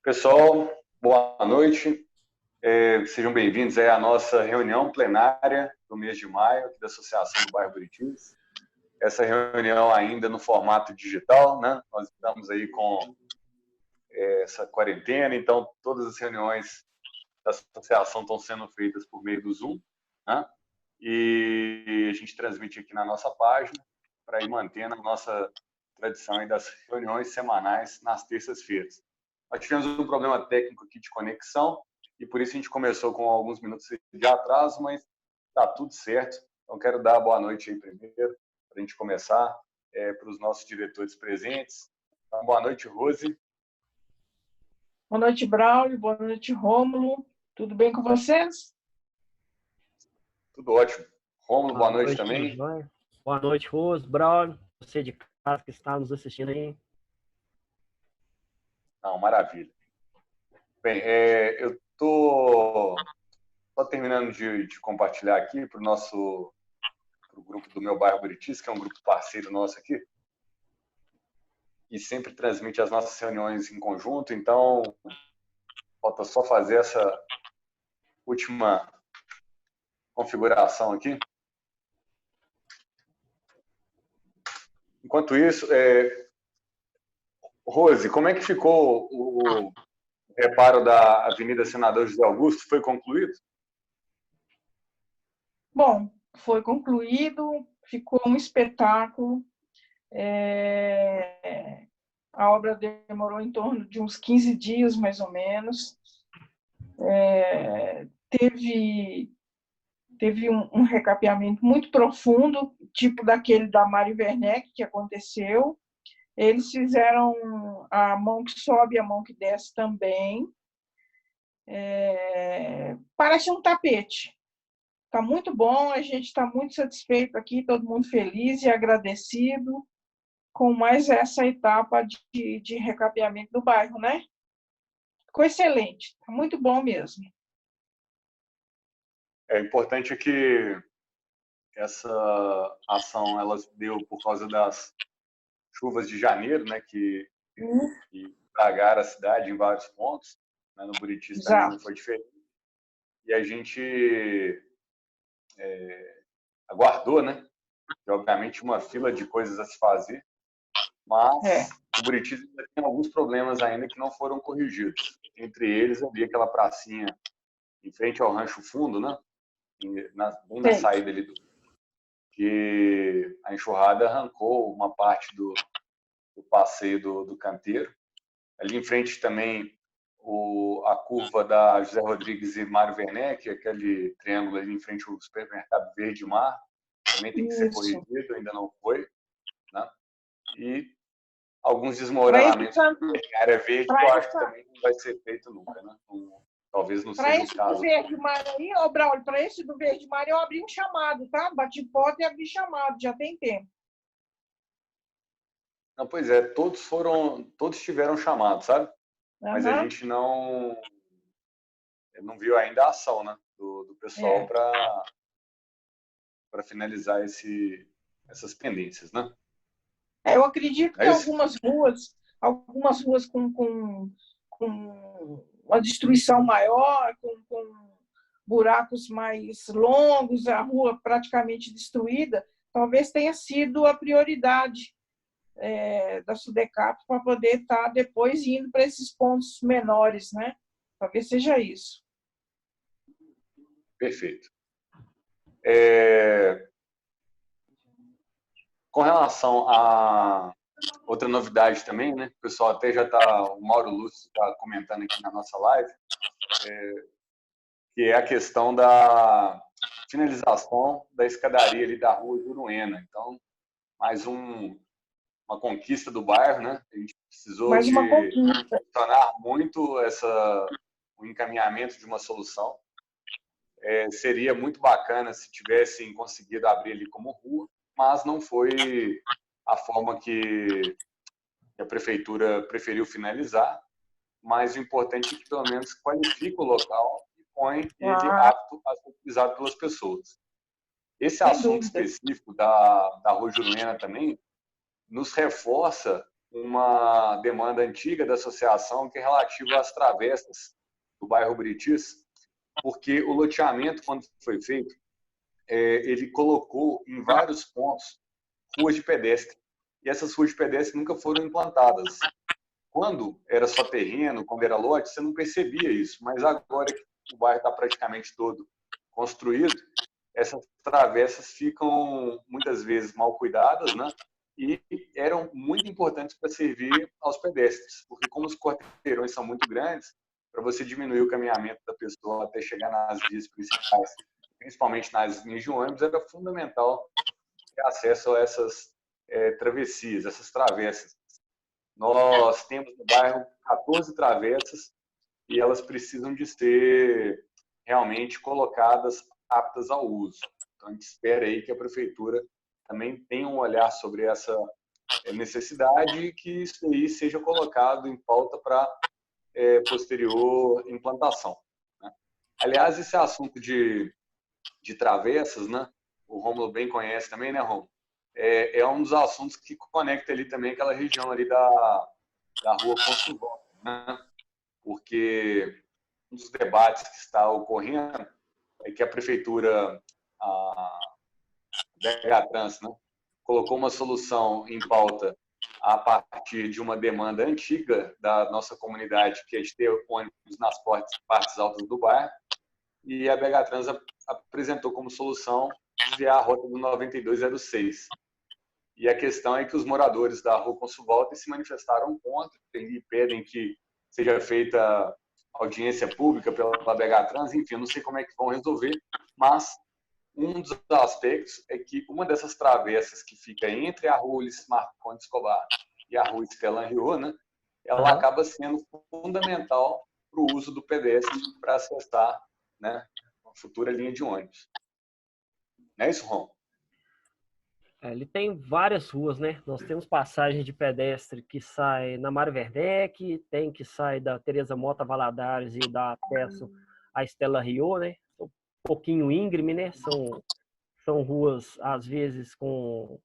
Pessoal, boa noite. Sejam bem-vindos à nossa reunião plenária do mês de maio aqui da Associação do Bairro Buritis. Essa reunião ainda no formato digital, né? Nós estamos aí com essa quarentena, então todas as reuniões da associação estão sendo feitas por meio do Zoom, né? E a gente transmite aqui na nossa página para ir mantendo a nossa tradição aí das reuniões semanais nas terças-feiras. Nós tivemos um problema técnico aqui de conexão e por isso a gente começou com alguns minutos de atraso, mas está tudo certo. Então, quero dar boa noite aí primeiro, para a gente começar, para os nossos diretores presentes. Então, boa noite, Rose. Boa noite, Braulio. Boa noite, Rômulo. Tudo bem com vocês? Tudo ótimo. Rômulo, boa noite também. Boa noite, Rose, Braulio, você de casa que está nos assistindo aí. Não, maravilha. Bem, eu estou só terminando de compartilhar aqui para o grupo do Meu Bairro Buritis, que é um grupo parceiro nosso aqui, e sempre transmite as nossas reuniões em conjunto, então falta só fazer essa última configuração aqui. Enquanto isso, Rose, como é que ficou o reparo da Avenida Senador José Augusto? Foi concluído? Bom, foi concluído, ficou um espetáculo. A obra demorou em torno de uns 15 dias, mais ou menos. Teve um recapeamento muito profundo, tipo daquele da Mário Werneck, que aconteceu. Eles fizeram a mão que sobe e a mão que desce também. Parece um tapete. Está muito bom, a gente está muito satisfeito aqui, todo mundo feliz e agradecido com mais essa etapa de recapeamento do bairro, né? Ficou excelente, está muito bom mesmo. É importante que essa ação ela deu por causa das chuvas de janeiro, né, que estragaram a cidade em vários pontos, né, no Buritis também não foi diferente. E a gente aguardou, né, que, obviamente uma fila de coisas a se fazer, mas o Buritis tem alguns problemas ainda que não foram corrigidos. Entre eles, havia aquela pracinha em frente ao Rancho Fundo, né, bem na saída ali que a enxurrada arrancou uma parte do passeio do canteiro. Ali em frente também a curva da José Rodrigues e Mário Werneck, aquele triângulo ali em frente ao supermercado Verde Mar, também tem que ser corrigido, ainda não foi, né? E alguns desmoronamentos em área verde, que eu acho que também não vai ser feito nunca, né? Talvez não seja o caso. Para esse do Verde Mar aí, Braulio, para esse do Verde Mar eu abri um chamado, tá? Bati porta e abri chamado, já tem tempo. Não, pois é, todos tiveram chamado, sabe? Mas a gente não viu ainda a ação, né, do pessoal para finalizar essas pendências, né? Eu acredito que algumas ruas com uma destruição maior, com buracos mais longos, a rua praticamente destruída, talvez tenha sido a prioridade da SUDECAP para poder estar depois indo para esses pontos menores, né? Talvez seja isso. Perfeito. Com relação a outra novidade também, né? O pessoal até já está, o Mauro Lúcio está comentando aqui na nossa live, que é a questão da finalização da escadaria ali da Rua Juruena. Então, mais uma conquista do bairro, né? A gente precisou funcionar muito o encaminhamento de uma solução. Seria muito bacana se tivessem conseguido abrir ali como rua, mas não foi a forma que a prefeitura preferiu finalizar, mas o importante é que pelo menos qualifica o local e põe ele apto a ser utilizado pelas pessoas. Esse assunto específico da Rua Juruena também nos reforça uma demanda antiga da associação que é relativa às travessas do bairro Buritis, porque o loteamento, quando foi feito, ele colocou em vários pontos ruas de pedestre. E essas ruas de pedestre nunca foram implantadas. Quando era só terreno, quando era lote, você não percebia isso. Mas agora que o bairro está praticamente todo construído, essas travessas ficam muitas vezes mal cuidadas, né? E eram muito importantes para servir aos pedestres, porque como os quarteirões são muito grandes, para você diminuir o caminhamento da pessoa até chegar nas vias principais, principalmente nas linhas de ônibus, era fundamental ter acesso a essas travessias, essas travessas. Nós temos no bairro 14 travessas e elas precisam de ser realmente colocadas aptas ao uso. Então, a gente espera aí que a prefeitura também tenha um olhar sobre essa necessidade e que isso aí seja colocado em pauta para posterior implantação. Né? Aliás, esse assunto de travessas, né? O Rômulo bem conhece também, né, Rômulo? É um dos assuntos que conecta ali também aquela região ali da Rua Consulvão, né? Porque um dos debates que está ocorrendo é que a prefeitura, a Vegatrans, né, colocou uma solução em pauta a partir de uma demanda antiga da nossa comunidade, que é de ter ônibus nas partes altas do bairro, e a Vegatrans apresentou como solução desviar a rota do 9206. E a questão é que os moradores da Rua Consulvolta se manifestaram contra e pedem que seja feita audiência pública pela Vegatrans, enfim, eu não sei como é que vão resolver, mas um dos aspectos é que uma dessas travessas que fica entre a Rua Ulisses Marcondes Escobar e a Rua Estelan Rio, né, ela acaba sendo fundamental para o uso do pedestre para acessar, né, a futura linha de ônibus. Não é isso, Rom? Ele tem várias ruas, né? Nós temos passagem de pedestre que sai na Mário Werneck, tem que sai da Teresa Mota Valadares e dá acesso à Estela Rio, né? Um pouquinho íngreme, né? São ruas, às vezes, com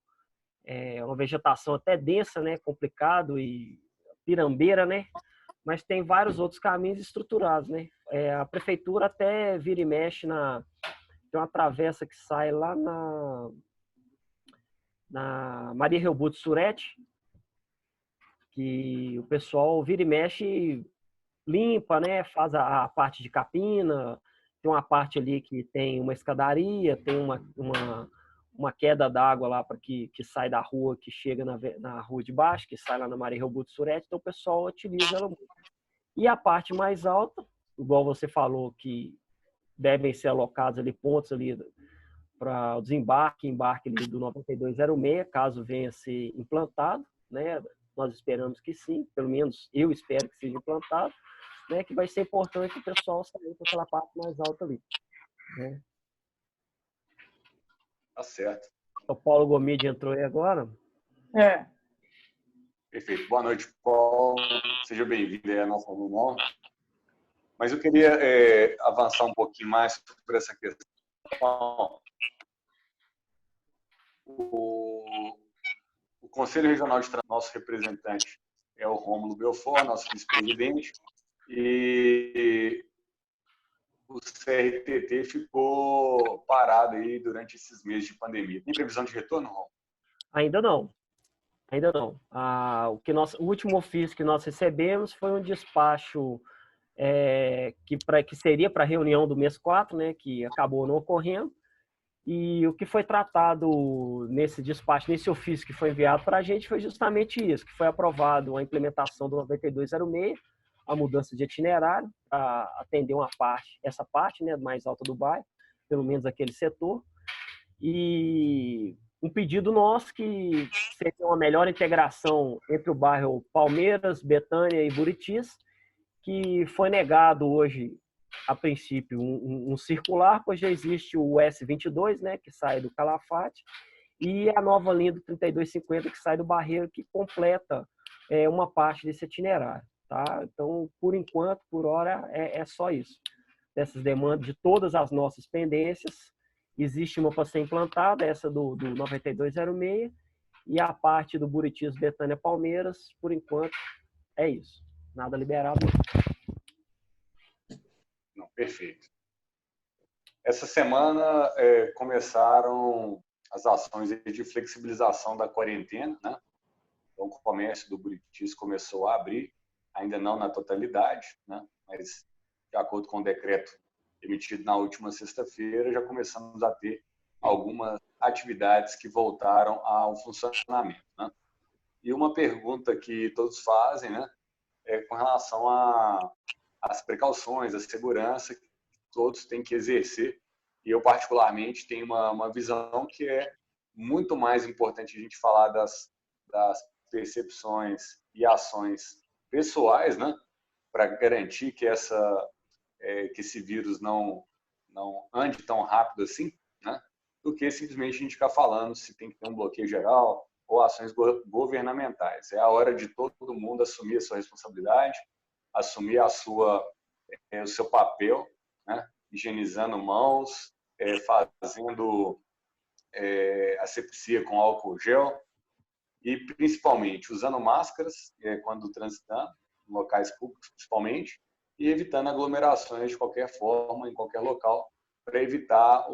uma vegetação até densa, né? Complicado e pirambeira, né? Mas tem vários outros caminhos estruturados, né? A prefeitura até vira e mexe tem uma travessa que sai lá na Maria Reobuto Surete, que o pessoal vira e mexe, limpa, né? Faz a parte de capina, tem uma parte ali que tem uma escadaria, tem uma queda d'água lá para que sai da rua, que chega na rua de baixo, que sai lá na Maria Reobuto Surete, então o pessoal utiliza ela muito. E a parte mais alta, igual você falou, que devem ser alocados ali pontos ali para o desembarque, embarque ali do 9206, caso venha a ser implantado, né? Nós esperamos que sim, pelo menos eu espero que seja implantado, né? Que vai ser importante o pessoal sair para aquela parte mais alta ali, né? Tá certo. O Paulo Gomide entrou aí agora. Perfeito. Boa noite, Paulo. Seja bem-vindo à nossa reunião. Mas eu queria avançar um pouquinho mais sobre essa questão. O Conselho Regional de Transporte, nosso representante é o Rômulo Belfort, nosso vice-presidente, e o CRTT ficou parado aí durante esses meses de pandemia. Tem previsão de retorno, Rômulo? Ainda não. O último ofício que nós recebemos foi um despacho que seria para a reunião do mês 4, né, que acabou não ocorrendo. E o que foi tratado nesse despacho, nesse ofício que foi enviado para a gente, foi justamente isso, que foi aprovado a implementação do 9206, a mudança de itinerário, para atender essa parte, né, mais alta do bairro, pelo menos aquele setor. E um pedido nosso que seria uma melhor integração entre o bairro Palmeiras, Betânia e Buritis, que foi negado hoje, a princípio, um circular, pois já existe o S22, né, que sai do Calafate, e a nova linha do 3250, que sai do Barreiro, que completa uma parte desse itinerário. Tá? Então, por enquanto, por hora, é só isso. Dessas demandas de todas as nossas pendências, existe uma para ser implantada, essa do 9206, E a parte do Buritis, Betânia, Palmeiras, por enquanto, é isso. Nada liberado. Não, perfeito. Essa semana começaram as ações de flexibilização da quarentena, né? Então, o comércio do Buritis começou a abrir, ainda não na totalidade, né? Mas, de acordo com o decreto emitido na última sexta-feira, já começamos a ter algumas atividades que voltaram ao funcionamento, né? E uma pergunta que todos fazem, né, é com relação às precauções, à segurança que todos têm que exercer. E eu, particularmente, tenho uma visão que é muito mais importante a gente falar das percepções e ações pessoais, né, para garantir que esse vírus não ande tão rápido assim, né, do que simplesmente a gente ficar falando se tem que ter um bloqueio geral ou ações governamentais. É a hora de todo mundo assumir a sua responsabilidade, assumir o seu papel, né, higienizando mãos, fazendo asepsia com álcool gel e, principalmente, usando máscaras quando transitando, em locais públicos principalmente, e evitando aglomerações de qualquer forma, em qualquer local, para evitar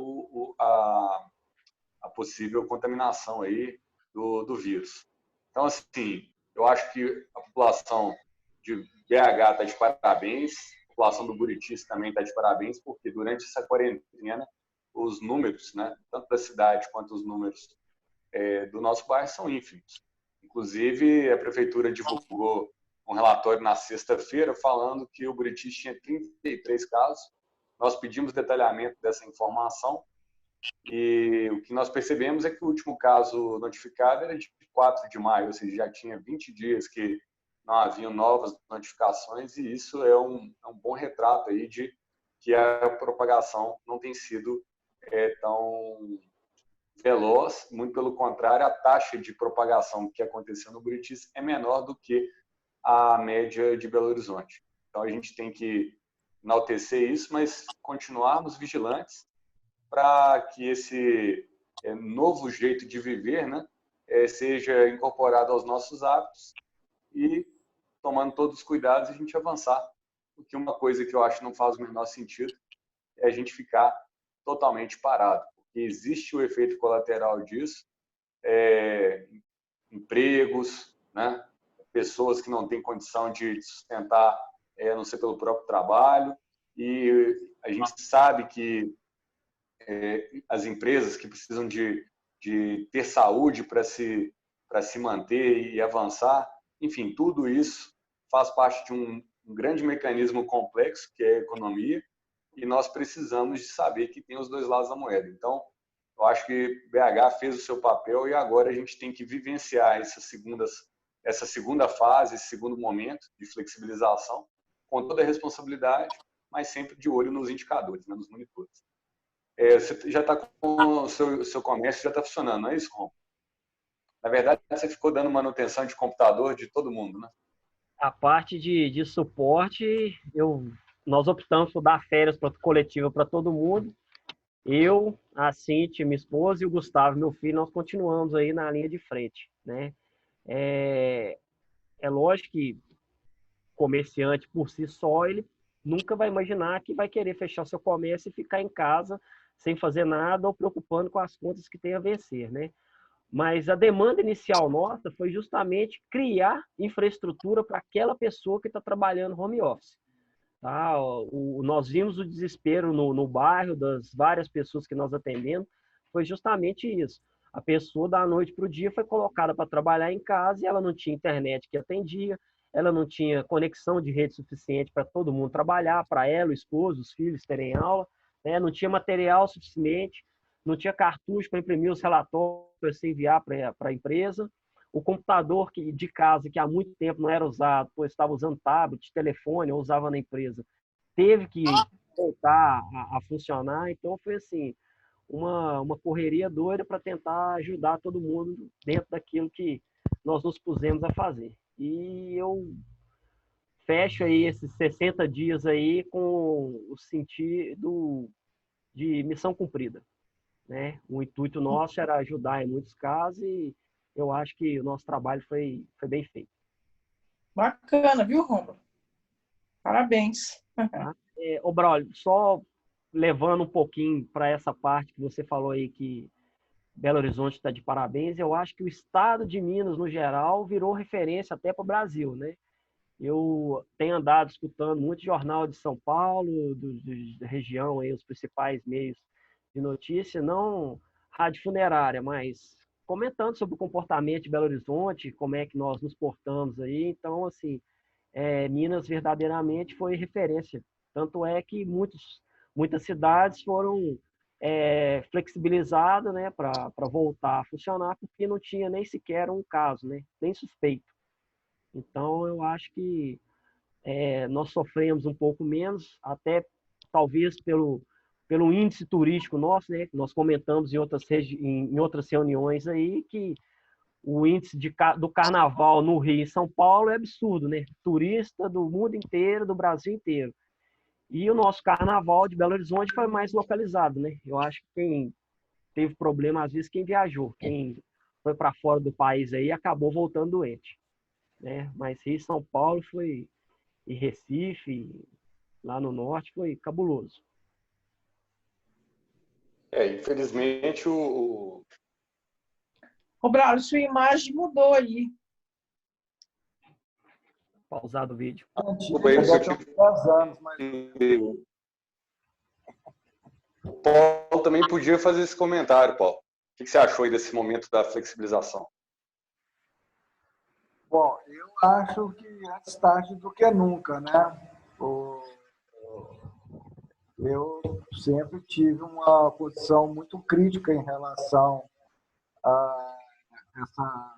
a possível contaminação aí do vírus. Então, assim, eu acho que a população de BH está de parabéns, a população do Buritis também está de parabéns, porque durante essa quarentena, os números, né, tanto da cidade quanto os números do nosso bairro são ínfimos. Inclusive, a prefeitura divulgou um relatório na sexta-feira falando que o Buritis tinha 33 casos. Nós pedimos detalhamento dessa informação e o que nós percebemos é que o último caso notificado era de 4 de maio, ou seja, já tinha 20 dias que não haviam novas notificações, e isso é um bom retrato aí de que a propagação não tem sido tão veloz, muito pelo contrário, a taxa de propagação que aconteceu no Buritis é menor do que a média de Belo Horizonte. Então, a gente tem que enaltecer isso, mas continuarmos vigilantes para que esse novo jeito de viver, né, seja incorporado aos nossos hábitos e, tomando todos os cuidados, a gente avançar. Porque uma coisa que eu acho que não faz o menor sentido é a gente ficar totalmente parado. Porque existe o efeito colateral disso, empregos, né, pessoas que não têm condição de sustentar, a não ser pelo próprio trabalho, e a gente sabe que as empresas que precisam de ter saúde para se manter e avançar, enfim, tudo isso faz parte de um grande mecanismo complexo que é a economia, e nós precisamos de saber que tem os dois lados da moeda. Então, eu acho que BH fez o seu papel e agora a gente tem que vivenciar essa segunda fase, esse segundo momento de flexibilização, com toda a responsabilidade, mas sempre de olho nos indicadores, né, nos monitores. Você já está com o seu comércio, já está funcionando, não é isso, Rom? Na verdade, você ficou dando manutenção de computador de todo mundo, né? A parte de suporte, nós optamos por dar férias coletiva para todo mundo. Eu, a Cintia, minha esposa, e o Gustavo, meu filho, nós continuamos aí na linha de frente, né? É lógico que comerciante por si só, ele nunca vai imaginar que vai querer fechar seu comércio e ficar em casa sem fazer nada ou preocupando com as contas que tem a vencer, né? Mas a demanda inicial nossa foi justamente criar infraestrutura para aquela pessoa que está trabalhando home office. Tá? Nós vimos o desespero no bairro das várias pessoas que nós atendemos, foi justamente isso. A pessoa da noite para o dia foi colocada para trabalhar em casa e ela não tinha internet que atendia, ela não tinha conexão de rede suficiente para todo mundo trabalhar, para ela, o esposo, os filhos terem aula, né? Não tinha material suficiente, não tinha cartucho para imprimir os relatórios para se enviar para a empresa. O computador de casa, que há muito tempo não era usado, pois estava usando tablet, telefone, ou usava na empresa, teve que voltar a funcionar. Então, foi assim, uma correria doida para tentar ajudar todo mundo dentro daquilo que nós nos pusemos a fazer. E eu fecho aí esses 60 dias aí com o sentido de missão cumprida, né? O intuito nosso era ajudar em muitos casos eu acho que o nosso trabalho foi bem feito. Bacana, viu, Romulo? Parabéns. Tá? Ô, Braulio, só levando um pouquinho para essa parte que você falou aí que Belo Horizonte está de parabéns, eu acho que o estado de Minas, no geral, virou referência até para o Brasil, né? Eu tenho andado escutando muito jornal de São Paulo, da região, aí, os principais meios de notícia, não rádio funerária, mas comentando sobre o comportamento de Belo Horizonte, como é que nós nos portamos aí. Então, assim, Minas verdadeiramente foi referência. Tanto é que muitas cidades foram flexibilizadas, né, para voltar a funcionar, porque não tinha nem sequer um caso, né, nem suspeito. Então, eu acho que nós sofremos um pouco menos, até talvez pelo índice turístico nosso, né? Nós comentamos em outras reuniões aí que o índice do carnaval no Rio e São Paulo é absurdo, né? Turista do mundo inteiro, do Brasil inteiro. E o nosso carnaval de Belo Horizonte foi mais localizado, né? Eu acho que quem teve problema, às vezes, quem viajou, quem foi para fora do país aí acabou voltando doente, né? Mas Rio e São Paulo e Recife, lá no norte, foi cabuloso. Infelizmente, Ô, Braulio, sua imagem mudou aí. Pausado o vídeo. Desculpa aí se eu tive... 10 anos, mas... O Paulo também podia fazer esse comentário, Paulo. O que você achou aí desse momento da flexibilização? Bom, eu acho que antes tarde do que nunca, né? Eu sempre tive uma posição muito crítica em relação a essa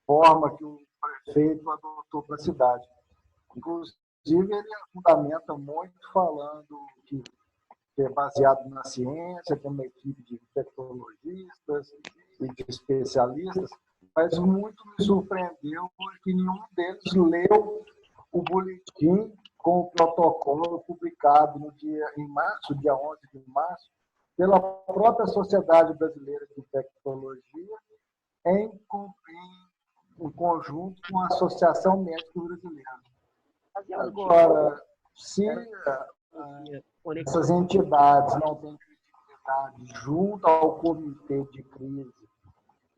forma que o prefeito adotou para a cidade. Inclusive, ele fundamenta muito falando que é baseado na ciência, tem uma equipe de tecnologistas e de especialistas, mas muito me surpreendeu que nenhum deles leu o boletim com o protocolo publicado em março, dia 11 de março, pela própria Sociedade Brasileira de Tecnologia, em conjunto com a Associação Médica Brasileira. Agora, se essas entidades não têm credibilidade junto ao Comitê de Crise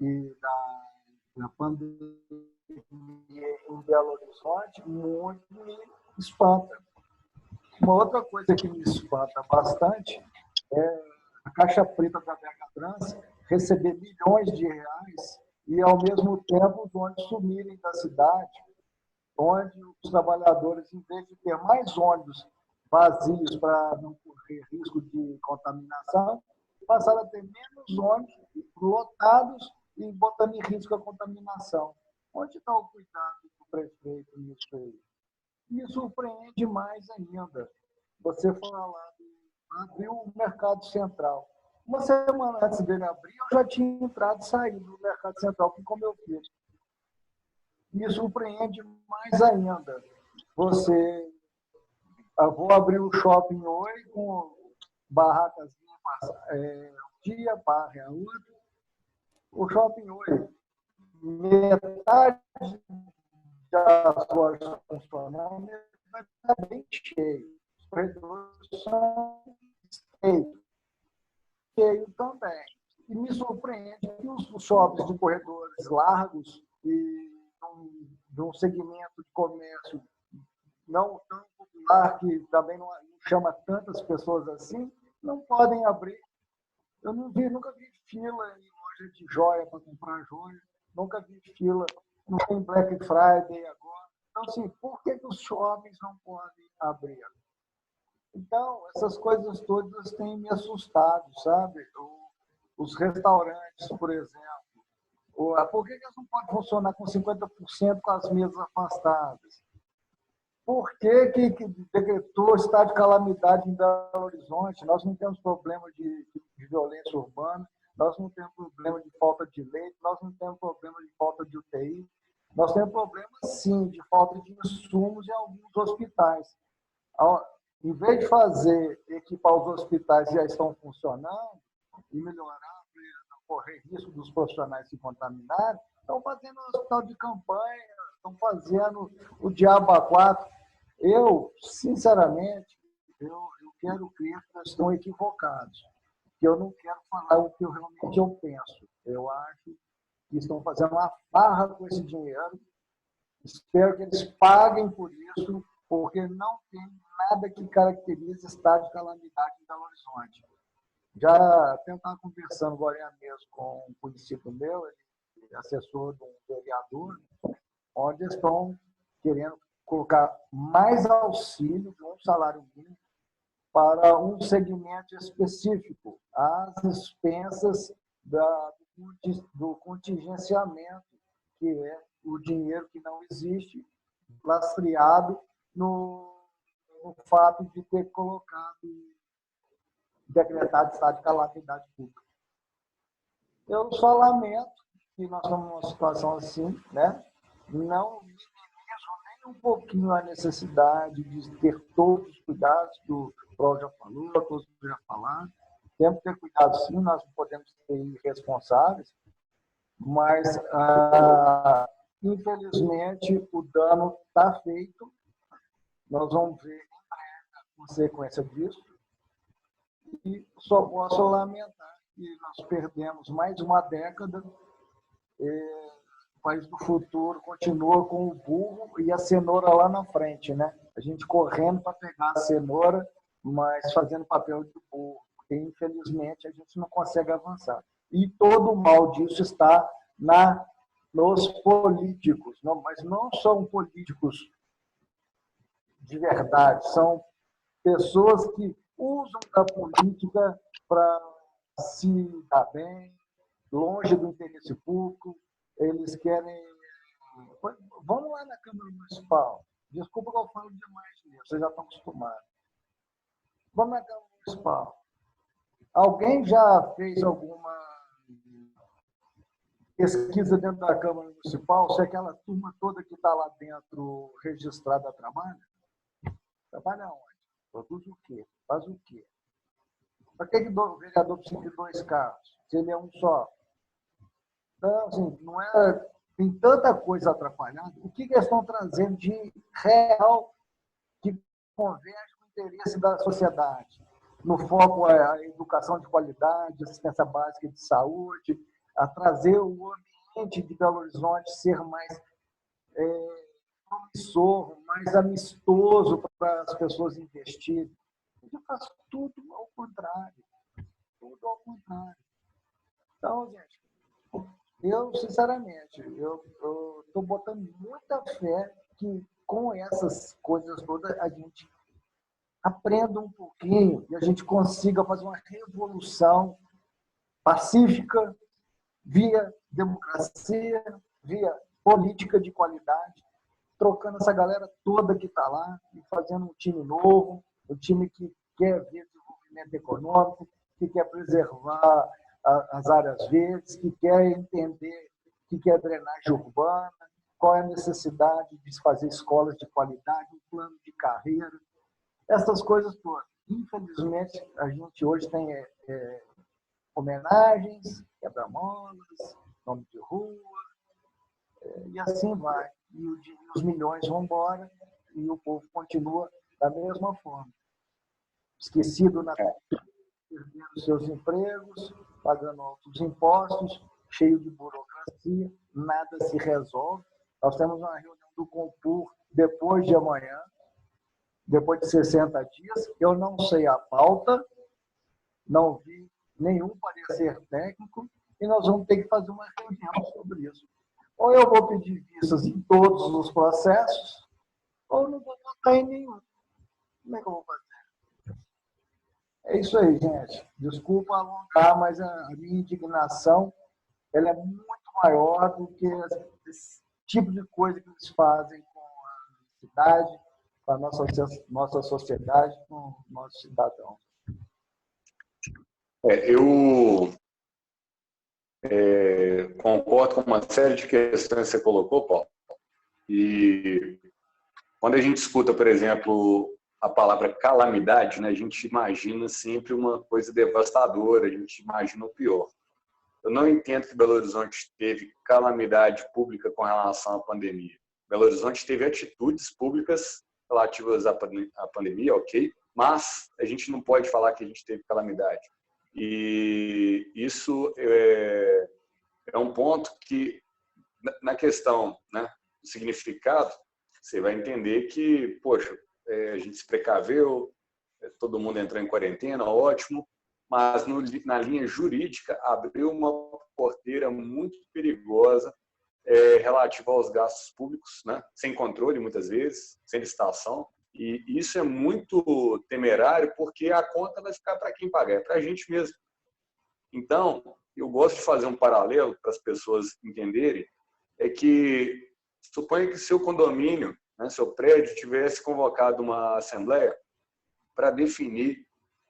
e da pandemia em Belo Horizonte, muito me espanta. Uma outra coisa que me espanta bastante é a Caixa Preta da BH Trans receber milhões de reais e, ao mesmo tempo, os ônibus sumirem da cidade, onde os trabalhadores, em vez de ter mais ônibus vazios para não correr risco de contaminação, passaram a ter menos ônibus lotados e botando em risco a contaminação. Onde está o cuidado do prefeito nisso aí? Me surpreende mais ainda. Você fala abriu o Mercado Central. Uma semana antes dele abrir, eu já tinha entrado e saído do Mercado Central, que como eu fiz. Me surpreende mais ainda. Vou abrir o shopping hoje com barracas um dia, barra outro. O shopping hoje, metade das lojas funcionando, vai estar bem cheio. Os corredores são cheios também. E me surpreende que os shoppings de corredores largos e de um segmento de comércio não tão popular, que também não chama tantas pessoas assim, não podem abrir. Eu nunca vi fila em loja de joia para comprar joia, nunca vi fila, não tem Black Friday agora. Então, assim, por que os shoppings não podem abrir? Então, essas coisas todas têm me assustado, sabe? Os restaurantes, por exemplo. Por que eles não podem funcionar com 50% com as mesas afastadas? Por que decretou estado de calamidade em Belo Horizonte? Nós não temos problema de violência urbana, nós não temos problema de falta de leite, nós não temos problema de falta de UTI, nós temos problema, sim, de falta de insumos em alguns hospitais. Em vez de equipar os hospitais que já estão funcionando e melhorar correr risco dos profissionais se contaminarem, estão fazendo um hospital de campanha, estão fazendo o diabo a quatro. Eu, sinceramente, eu quero crer que eles estão equivocados. Que eu não quero falar o que eu penso. Eu acho que estão fazendo uma farra com esse dinheiro. Espero que eles paguem por isso, porque não tem nada que caracterize estado de calamidade em Belo Horizonte. Já até estava conversando agora mesmo com um conhecido meu, ele é assessor de um vereador, onde eles estão querendo colocar mais auxílio de um salário mínimo para um segmento específico, às expensas do contingenciamento, que é o dinheiro que não existe, lastreado no fato de ter decretado estado de calamidade pública. Eu só lamento que nós estamos numa situação assim, né? Não minimizo nem um pouquinho a necessidade de ter todos os cuidados que o Prol já falou, todos já falaram. Temos que ter cuidado, sim, nós não podemos ser irresponsáveis, mas, infelizmente, o dano está feito. Nós vamos ver a consequência disso. E só posso lamentar que nós perdemos mais uma década. O país do futuro continua com o burro e a cenoura lá na frente, né? A gente correndo para pegar a cenoura, mas fazendo papel de burro. Porque, infelizmente, a gente não consegue avançar. E todo o mal disso está nos políticos. Não, mas não são políticos de verdade, são pessoas que usam da política para se dar bem, longe do interesse público. Eles querem... Vamos lá na Câmara Municipal. Desculpa que eu falo demais nisso, vocês já estão acostumados. Vamos na Câmara Municipal. Alguém já fez alguma pesquisa dentro da Câmara Municipal se aquela turma toda que está lá dentro registrada trabalha? Trabalha onde? Produz o quê? Faz o quê? Para que o vereador precisa de 2 carros? Se ele é um só? Então, assim, não é... Tem tanta coisa atrapalhada. O que eles estão trazendo de real que converge com o interesse da sociedade? No foco a educação de qualidade, assistência básica de saúde, a trazer o ambiente de Belo Horizonte ser mais promissor, mais amistoso para as pessoas investirem. Ele faz tudo ao contrário. Tudo ao contrário. Então, gente, eu, sinceramente, eu estou botando muita fé que com essas coisas todas a gente aprenda um pouquinho e a gente consiga fazer uma revolução pacífica via democracia, via política de qualidade, trocando essa galera toda que está lá e fazendo um time novo, um time que quer ver desenvolvimento econômico, que quer preservar as áreas verdes, que quer entender que quer drenagem urbana, qual é a necessidade de fazer escolas de qualidade, um plano de carreira, essas coisas todas. Infelizmente, a gente hoje tem homenagens, quebra-molas, nome de rua, e assim vai. E os milhões vão embora e o povo continua da mesma forma. Esquecido na perdendo seus empregos, pagando altos impostos, cheio de burocracia, nada se resolve. Nós temos uma reunião do Compur depois de amanhã, depois de 60 dias. Eu não sei a pauta, não vi nenhum parecer técnico, e nós vamos ter que fazer uma reunião sobre isso. Ou eu vou pedir vistas em todos os processos, ou não vou votar em nenhum. Como é que eu vou fazer? É isso aí, gente. Desculpa alongar, mas a minha indignação ela é muito maior do que esse tipo de coisa que eles fazem com a cidade, com a nossa sociedade, com o nosso cidadão. Eu concordo com uma série de questões que você colocou, Paulo. E quando a gente escuta, por exemplo, a palavra calamidade, né, a gente imagina sempre uma coisa devastadora, a gente imagina o pior. eu não entendo que Belo Horizonte teve calamidade pública com relação à pandemia. Belo Horizonte teve atitudes públicas relativas à pandemia, ok, mas a gente não pode falar que a gente teve calamidade. E isso é um ponto que, na questão, né, do significado, você vai entender que, poxa, a gente se precaveu, todo mundo entrou em quarentena, ótimo, mas na linha jurídica abriu uma porteira muito perigosa relativa aos gastos públicos, né? Sem controle, muitas vezes, sem licitação. E isso é muito temerário, porque a conta vai ficar para quem pagar, é para a gente mesmo. Então, eu gosto de fazer um paralelo para as pessoas entenderem, é que suponha que seu condomínio, né, seu prédio, tivesse convocado uma assembleia para definir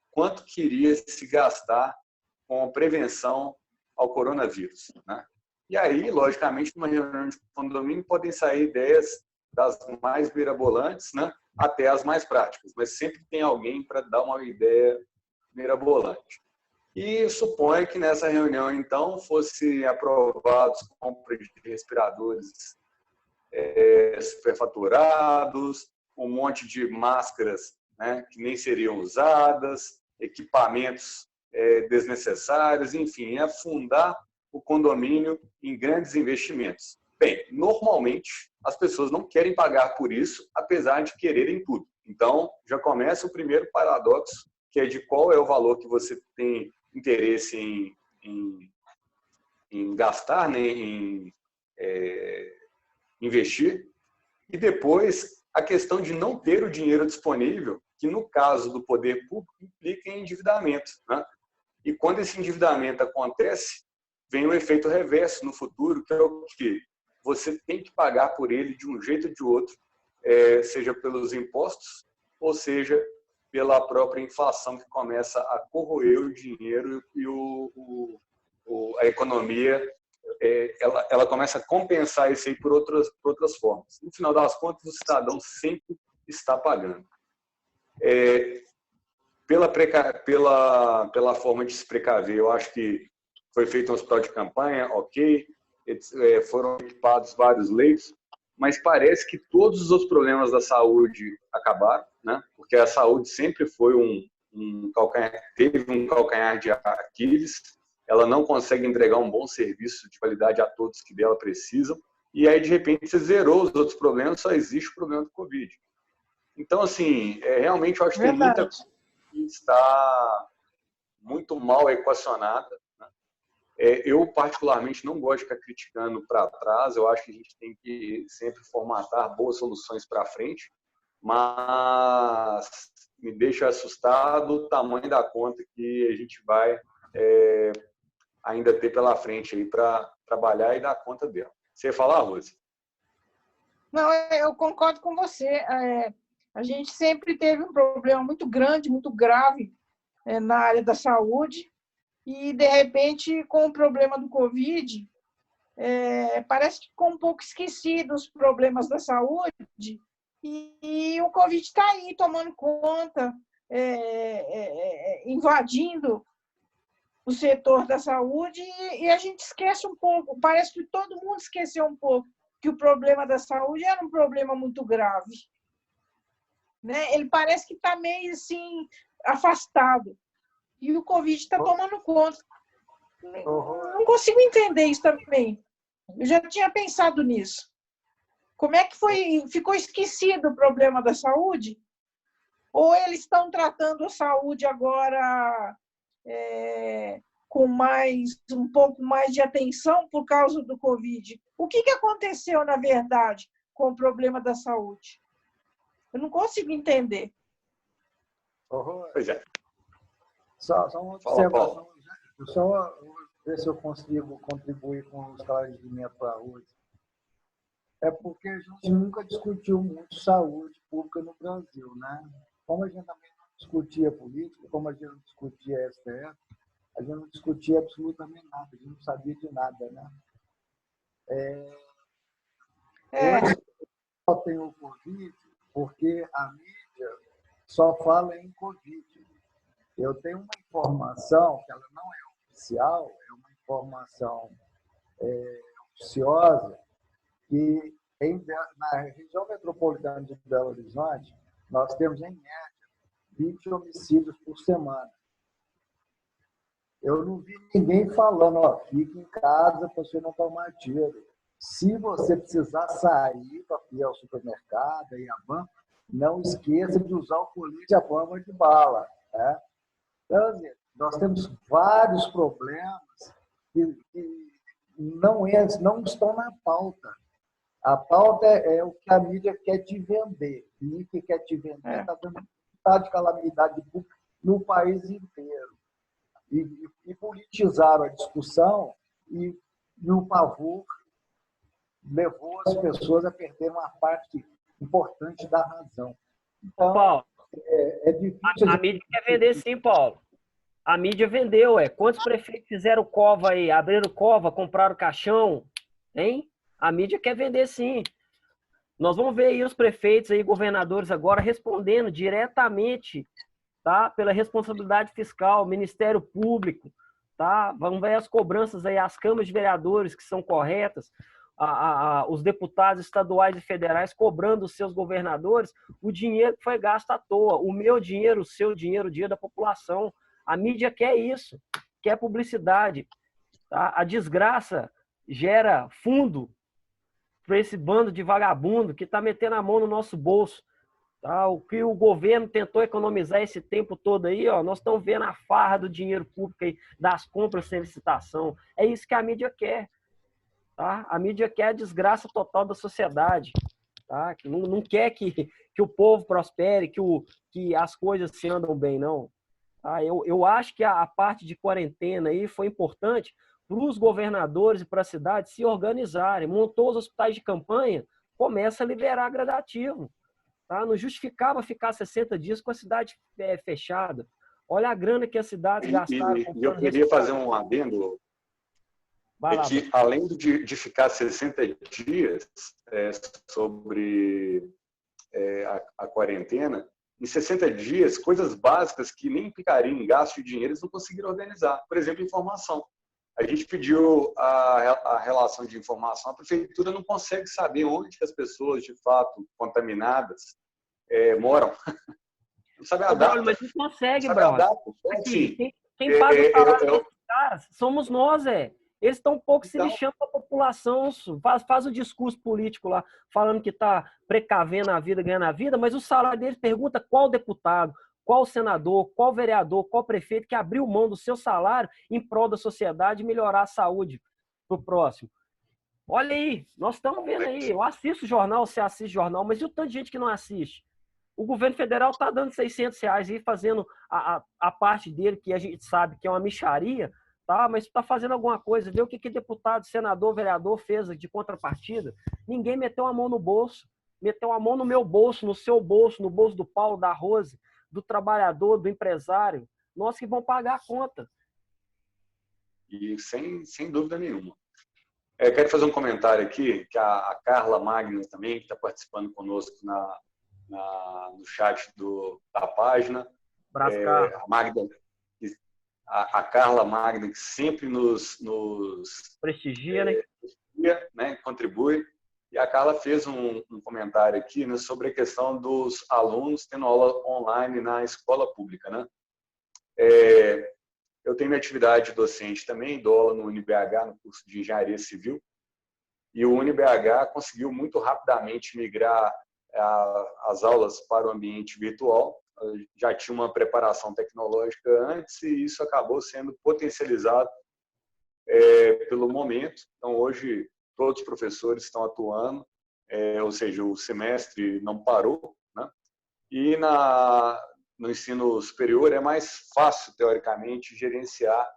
quanto queria se gastar com prevenção ao coronavírus, né? E aí, logicamente, numa reunião de condomínio podem sair ideias das mais mirabolantes, né, até as mais práticas, mas sempre tem alguém para dar uma ideia mirabolante. E suponha que nessa reunião, então, fosse aprovados compras de respiradores superfaturados, um monte de máscaras, né, que nem seriam usadas, equipamentos desnecessários, enfim, afundar o condomínio em grandes investimentos. Bem, normalmente as pessoas não querem pagar por isso, apesar de quererem tudo. Então, já começa o primeiro paradoxo, que é de qual é o valor que você tem interesse em gastar, né, em investir, e depois a questão de não ter o dinheiro disponível, que no caso do poder público implica em endividamento, né? E quando esse endividamento acontece, vem o efeito reverso no futuro, que é o que você tem que pagar por ele de um jeito ou de outro, seja pelos impostos, ou seja pela própria inflação que começa a corroer o dinheiro e a economia, ela começa a compensar isso aí por outras formas. No final das contas, o cidadão sempre está pagando. Pela forma de se precaver, eu acho que foi feito um hospital de campanha, ok, foram equipados vários leitos, mas parece que todos os outros problemas da saúde acabaram, né? Porque a saúde sempre foi teve um calcanhar de Aquiles, ela não consegue entregar um bom serviço de qualidade a todos que dela precisam, e aí, de repente, você zerou os outros problemas, só existe o problema do Covid. Então, assim, realmente eu acho que tem muita coisa que está muito mal equacionada, né? Eu, particularmente, não gosto de ficar criticando para trás, eu acho que a gente tem que sempre formatar boas soluções para frente, mas me deixa assustado o tamanho da conta que a gente vai ainda ter pela frente aí para trabalhar e dar conta dela. Você ia falar, Rose? Não, eu concordo com você. A gente sempre teve um problema muito grande, muito grave na área da saúde, e, de repente, com o problema do Covid, parece que ficou um pouco esquecido os problemas da saúde, e o Covid está aí tomando conta, invadindo o setor da saúde, e a gente esquece um pouco, parece que todo mundo esqueceu um pouco que o problema da saúde era um problema muito grave, né? Ele parece que está meio assim, afastado, e o Covid está tomando conta. Não consigo entender isso também. Eu já tinha pensado nisso. Como é que ficou esquecido o problema da saúde? Ou eles estão tratando a saúde agora com um pouco mais de atenção por causa do Covid? O que aconteceu, na verdade, com o problema da saúde? Eu não consigo entender. Pois é. Só uma observação. Só ver se eu consigo contribuir com os esclarecimentos para hoje. É porque a gente nunca discutiu muito saúde pública no Brasil, né? Como a gente também não discutia política, como a gente não discutia STF, a gente não discutia absolutamente nada, a gente não sabia de nada, né? Eu só tenho Covid porque a mídia só fala em Covid. Eu tenho uma informação que ela não é oficial, é uma informação oficiosa, que na região metropolitana de Belo Horizonte, nós temos, em média, 20 homicídios por semana. Eu não vi ninguém falando, ó, fique em casa para você não tomar tiro. Se você precisar sair para ir ao supermercado, ir à banca, não esqueça de usar o colete à prova de bala. Né? Então, nós temos vários problemas que não estão na pauta. A pauta é o que a mídia quer te vender. E o que quer te vender está dando um estado de calamidade pública no país inteiro. E politizaram a discussão e o pavor levou as pessoas a perder uma parte importante da razão. Então, Paulo, é difícil... A mídia quer vender sim, Paulo. A mídia vendeu, Quantos prefeitos fizeram cova aí? Abriram cova, compraram caixão, hein? A mídia quer vender sim. Nós vamos ver aí os prefeitos aí, governadores agora respondendo diretamente, tá? Pela responsabilidade fiscal, Ministério Público, tá? Vamos ver as cobranças aí, as câmaras de vereadores que são corretas, os deputados estaduais e federais cobrando os seus governadores o dinheiro que foi gasto à toa, o meu dinheiro, o seu dinheiro, o dinheiro da população. A mídia quer isso, quer publicidade. Tá? A desgraça gera fundo para esse bando de vagabundo que está metendo a mão no nosso bolso. Tá? O que o governo tentou economizar esse tempo todo aí, ó, nós estamos vendo a farra do dinheiro público aí, das compras sem licitação. É isso que a mídia quer. Tá? A mídia quer a desgraça total da sociedade. Tá? Que não quer que o povo prospere, que as coisas se andam bem, não. Tá? Eu acho que a parte de quarentena aí foi importante para os governadores e para a cidade se organizarem. Montou os hospitais de campanha, começa a liberar gradativo. Tá? Não justificava ficar 60 dias com a cidade fechada. Olha a grana que as cidades gastaram. E eu queria fazer um adendo. Que, além de ficar 60 dias sobre a quarentena, em 60 dias, coisas básicas que nem implicariam em gasto de dinheiro, eles não conseguiram organizar. Por exemplo, informação. A gente pediu a relação de informação, a prefeitura não consegue saber onde as pessoas, de fato, contaminadas, moram. Não sabe a data. Mas não consegue, brother. Aqui, quem paga o salário desses caras somos nós, Eles estão um pouco se lixando para a população. Faz o discurso político lá, falando que está precavendo a vida, ganhando a vida, mas o salário deles pergunta qual deputado, qual senador, qual vereador, qual prefeito que abriu mão do seu salário em prol da sociedade e melhorar a saúde para o próximo. Olha aí, nós estamos vendo aí. Eu assisto jornal, você assiste jornal, mas e o tanto de gente que não assiste? O governo federal está dando R$600 e fazendo a parte dele, que a gente sabe que é uma mixaria, tá? Mas está fazendo alguma coisa. Vê o que deputado, senador, vereador fez de contrapartida. Ninguém meteu a mão no bolso. Meteu a mão no meu bolso, no seu bolso, no bolso do Paulo, da Rose, do trabalhador, do empresário. Nós que vamos pagar a conta. E sem dúvida nenhuma. Quero fazer um comentário aqui, que a Carla Magno também, que está participando conosco no chat da página. A Carla Magno, que sempre nos prestigia, né? Contribui. E a Carla fez um comentário aqui, né, sobre a questão dos alunos tendo aula online na escola pública. Né? Eu tenho minha atividade docente também, dou aula no UniBH, no curso de Engenharia Civil, e o UniBH conseguiu muito rapidamente migrar as aulas para o ambiente virtual. Já tinha uma preparação tecnológica antes e isso acabou sendo potencializado pelo momento. Então, hoje, todos os professores estão atuando, ou seja, o semestre não parou, né? E no ensino superior é mais fácil, teoricamente, gerenciar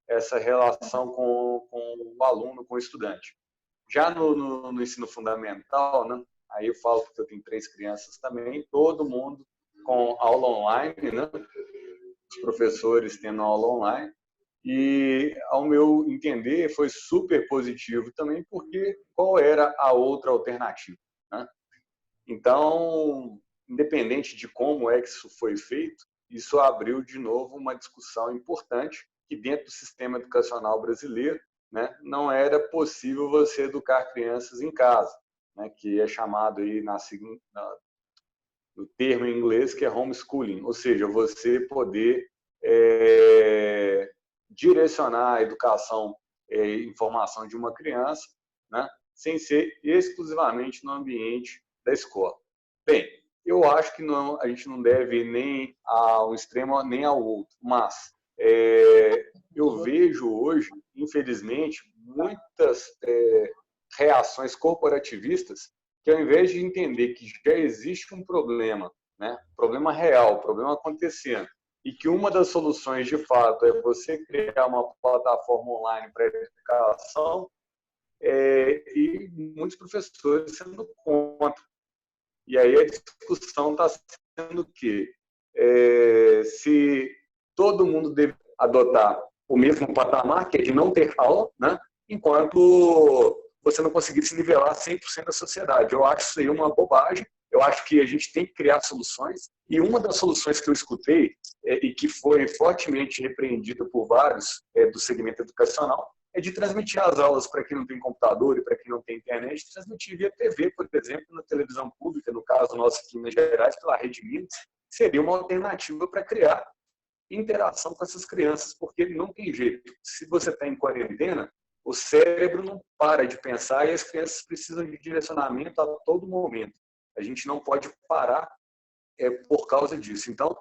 essa relação com o aluno, com o estudante. Já no ensino fundamental, né? Aí eu falo porque eu tenho 3 crianças também, todo mundo com aula online, né? Os professores tendo aula online. E, ao meu entender, foi super positivo também, porque qual era a outra alternativa? Né? Então, independente de como é que isso foi feito, isso abriu de novo uma discussão importante que dentro do sistema educacional brasileiro, né, não era possível você educar crianças em casa, né, que é chamado aí no termo em inglês que é homeschooling, ou seja, você poder direcionar a educação e informação de uma criança, né, sem ser exclusivamente no ambiente da escola. Bem, eu acho que não, a gente não deve ir nem ao extremo nem ao outro, mas eu vejo hoje, infelizmente, muitas reações corporativistas que, ao invés de entender que já existe um problema, né, problema real, problema acontecendo, e que uma das soluções, de fato, é você criar uma plataforma online para educação, e muitos professores sendo contra. E aí a discussão está sendo que se todo mundo deve adotar o mesmo patamar, que é de não ter aula, né, enquanto você não conseguir se nivelar 100% da sociedade. Eu acho isso aí uma bobagem. Eu acho que a gente tem que criar soluções. E uma das soluções que eu escutei e que foi fortemente repreendida por vários do segmento educacional é de transmitir as aulas para quem não tem computador e para quem não tem internet, transmitir via TV, por exemplo, na televisão pública, no caso nosso aqui em Minas Gerais, pela Rede Minas, seria uma alternativa para criar interação com essas crianças, porque não tem jeito. Se você está em quarentena, o cérebro não para de pensar e as crianças precisam de direcionamento a todo momento. A gente não pode parar por causa disso. Então,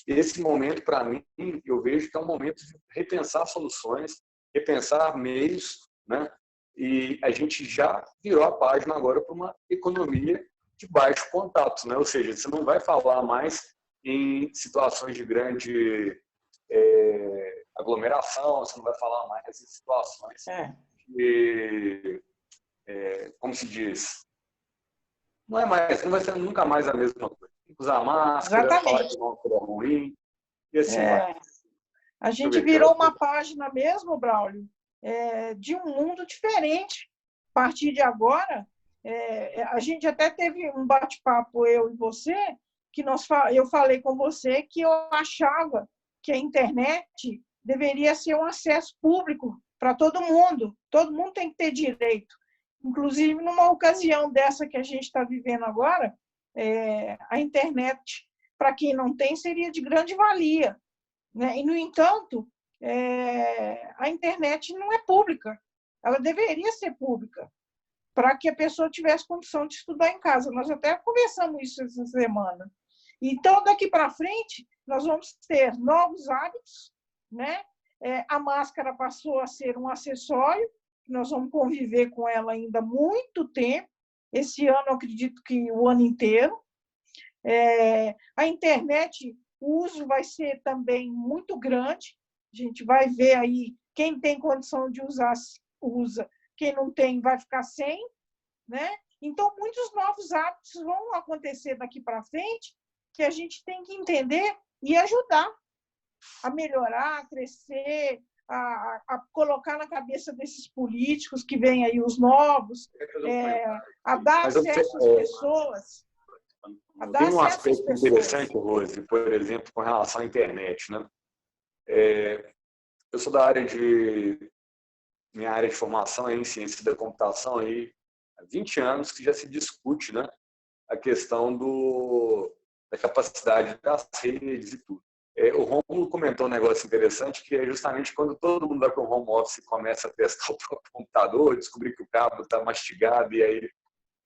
esse momento, para mim, eu vejo que é um momento de repensar soluções, repensar meios, né? E a gente já virou a página agora para uma economia de baixo contato, né? Ou seja, você não vai falar mais em situações de grande aglomeração, você não vai falar mais em situações de, como se diz, não vai ser nunca mais a mesma coisa. Usar máscara, falar que não é ruim, e assim vai. A gente virou uma página mesmo, Braulio, de um mundo diferente. A partir de agora, a gente até teve um bate-papo, eu e você, que eu falei com você que eu achava que a internet deveria ser um acesso público para todo mundo. Todo mundo tem que ter direito. Inclusive, numa ocasião dessa que a gente está vivendo agora, a internet, para quem não tem, seria de grande valia, né? E, no entanto, a internet não é pública. Ela deveria ser pública, para que a pessoa tivesse condição de estudar em casa. Nós até conversamos isso essa semana. Então, daqui para frente, nós vamos ter novos hábitos, né? A máscara passou a ser um acessório, nós vamos conviver com ela ainda há muito tempo. Esse ano, eu acredito que o ano inteiro. A internet, o uso vai ser também muito grande. A gente vai ver aí, quem tem condição de usar, usa. Quem não tem, vai ficar sem, né? Então, muitos novos hábitos vão acontecer daqui para frente, que a gente tem que entender e ajudar a melhorar, a crescer, a colocar na cabeça desses políticos que vêm aí, os novos, a dar acesso às pessoas. Tem um aspecto interessante, Rose, por exemplo, com relação à internet, né? Eu sou da área minha área de formação é em ciência da computação aí, há 20 anos que já se discute, né, a questão da capacidade das redes e tudo. O Rômulo comentou um negócio interessante, que é justamente quando todo mundo vai para o home office e começa a testar o próprio computador, descobrir que o cabo está mastigado e aí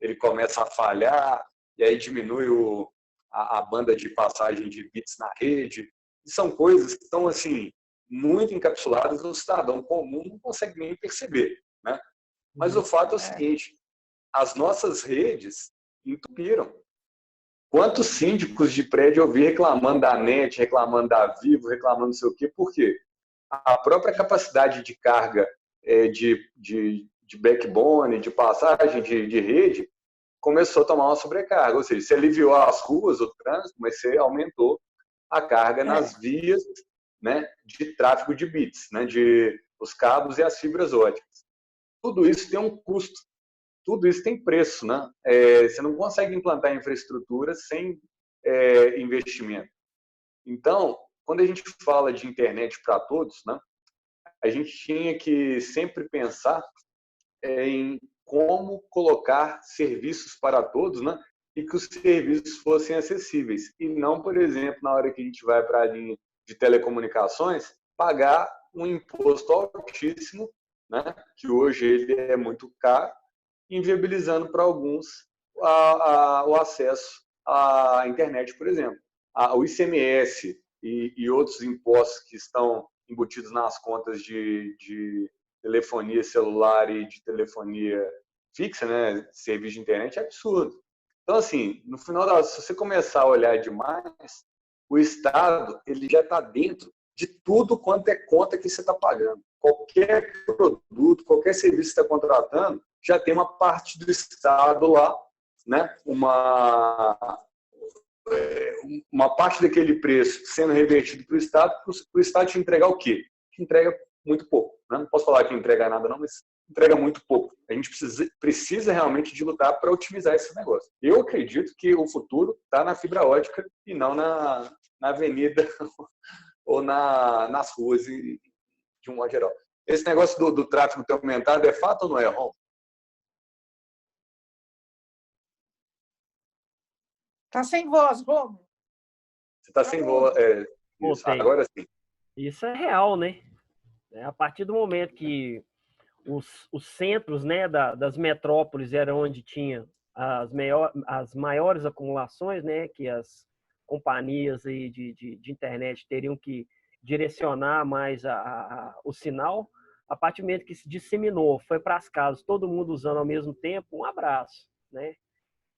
ele começa a falhar, e aí diminui a banda de passagem de bits na rede. E são coisas que estão assim, muito encapsuladas, o cidadão comum não consegue nem perceber, né? Mas o fato é o seguinte, as nossas redes entupiram. Quantos síndicos de prédio eu vi reclamando da NET, reclamando da Vivo, reclamando não sei o quê? Por quê? A própria capacidade de carga de backbone, de passagem de rede, começou a tomar uma sobrecarga. Ou seja, você aliviou as ruas, o trânsito, mas você aumentou a carga nas vias, né, de tráfego de bits, né, de os cabos e as fibras óticas. Tudo isso tem um custo. Tudo isso tem preço, né? Você não consegue implantar infraestrutura sem investimento. Então, quando a gente fala de internet para todos, né, a gente tinha que sempre pensar em como colocar serviços para todos, né? E que os serviços fossem acessíveis. E não, por exemplo, na hora que a gente vai para a linha de telecomunicações, pagar um imposto altíssimo, né? Que hoje ele é muito caro, inviabilizando para alguns o acesso à internet, por exemplo. O ICMS e outros impostos que estão embutidos nas contas de telefonia celular e de telefonia fixa, né, serviço de internet, é absurdo. Então, assim, no final, se você começar a olhar demais, o Estado ele já está dentro de tudo quanto é conta que você está pagando. Qualquer produto, qualquer serviço que você está contratando, já tem uma parte do Estado lá, né? Uma parte daquele preço sendo revertido para o Estado te entregar o quê? Te entrega muito pouco. Né? Não posso falar que não entrega nada, não, mas entrega muito pouco. A gente precisa realmente de lutar para otimizar esse negócio. Eu acredito que o futuro está na fibra ótica e não na avenida ou nas ruas, de um modo geral. Esse negócio do tráfego ter aumentado é fato ou não é, Ron? Está sem voz, Romo. Você está sem voz. Isso, agora sim. Isso é real, né? A partir do momento que os centros, né, das metrópoles eram onde tinha as maiores acumulações, né, que as companhias aí de internet teriam que direcionar mais o sinal. A partir do momento que se disseminou, foi para as casas, todo mundo usando ao mesmo tempo, um abraço, né?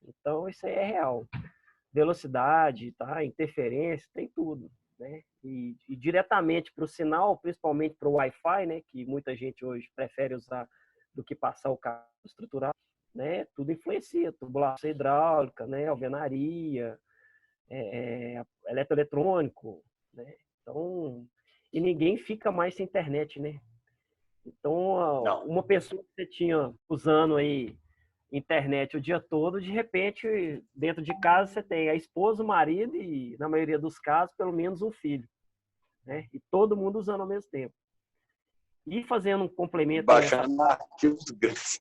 Então, isso aí é real. Velocidade, tá? Interferência, tem tudo, né? E diretamente para o sinal, principalmente para o Wi-Fi, né? Que muita gente hoje prefere usar do que passar o cabo estrutural, né? Tudo influencia, tubulação hidráulica, né? Alvenaria, eletroeletrônico, né? Então, e ninguém fica mais sem internet, né? Então, uma pessoa que você tinha usando aí internet o dia todo, de repente, dentro de casa você tem a esposa, o marido e, na maioria dos casos, pelo menos um filho, né? E todo mundo usando ao mesmo tempo. E fazendo um complemento... Baixando arquivos grandes.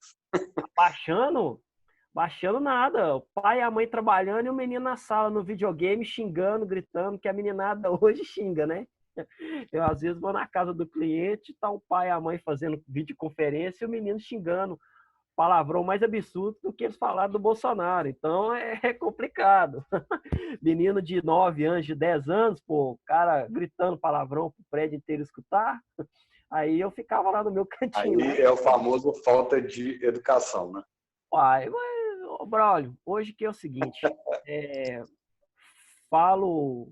Baixando nada. O pai e a mãe trabalhando e o menino na sala, no videogame, xingando, gritando, que a meninada hoje xinga, né? Eu, às vezes, vou na casa do cliente, tá o pai e a mãe fazendo videoconferência e o menino xingando, palavrão mais absurdo do que eles falaram do Bolsonaro. Então, é complicado. Menino de 9 anos, de 10 anos, pô, o cara gritando palavrão pro prédio inteiro escutar. Aí eu ficava lá no meu cantinho. Aí é o famoso falta de educação, né? Pai, mas, Braulio, hoje que é o seguinte, falo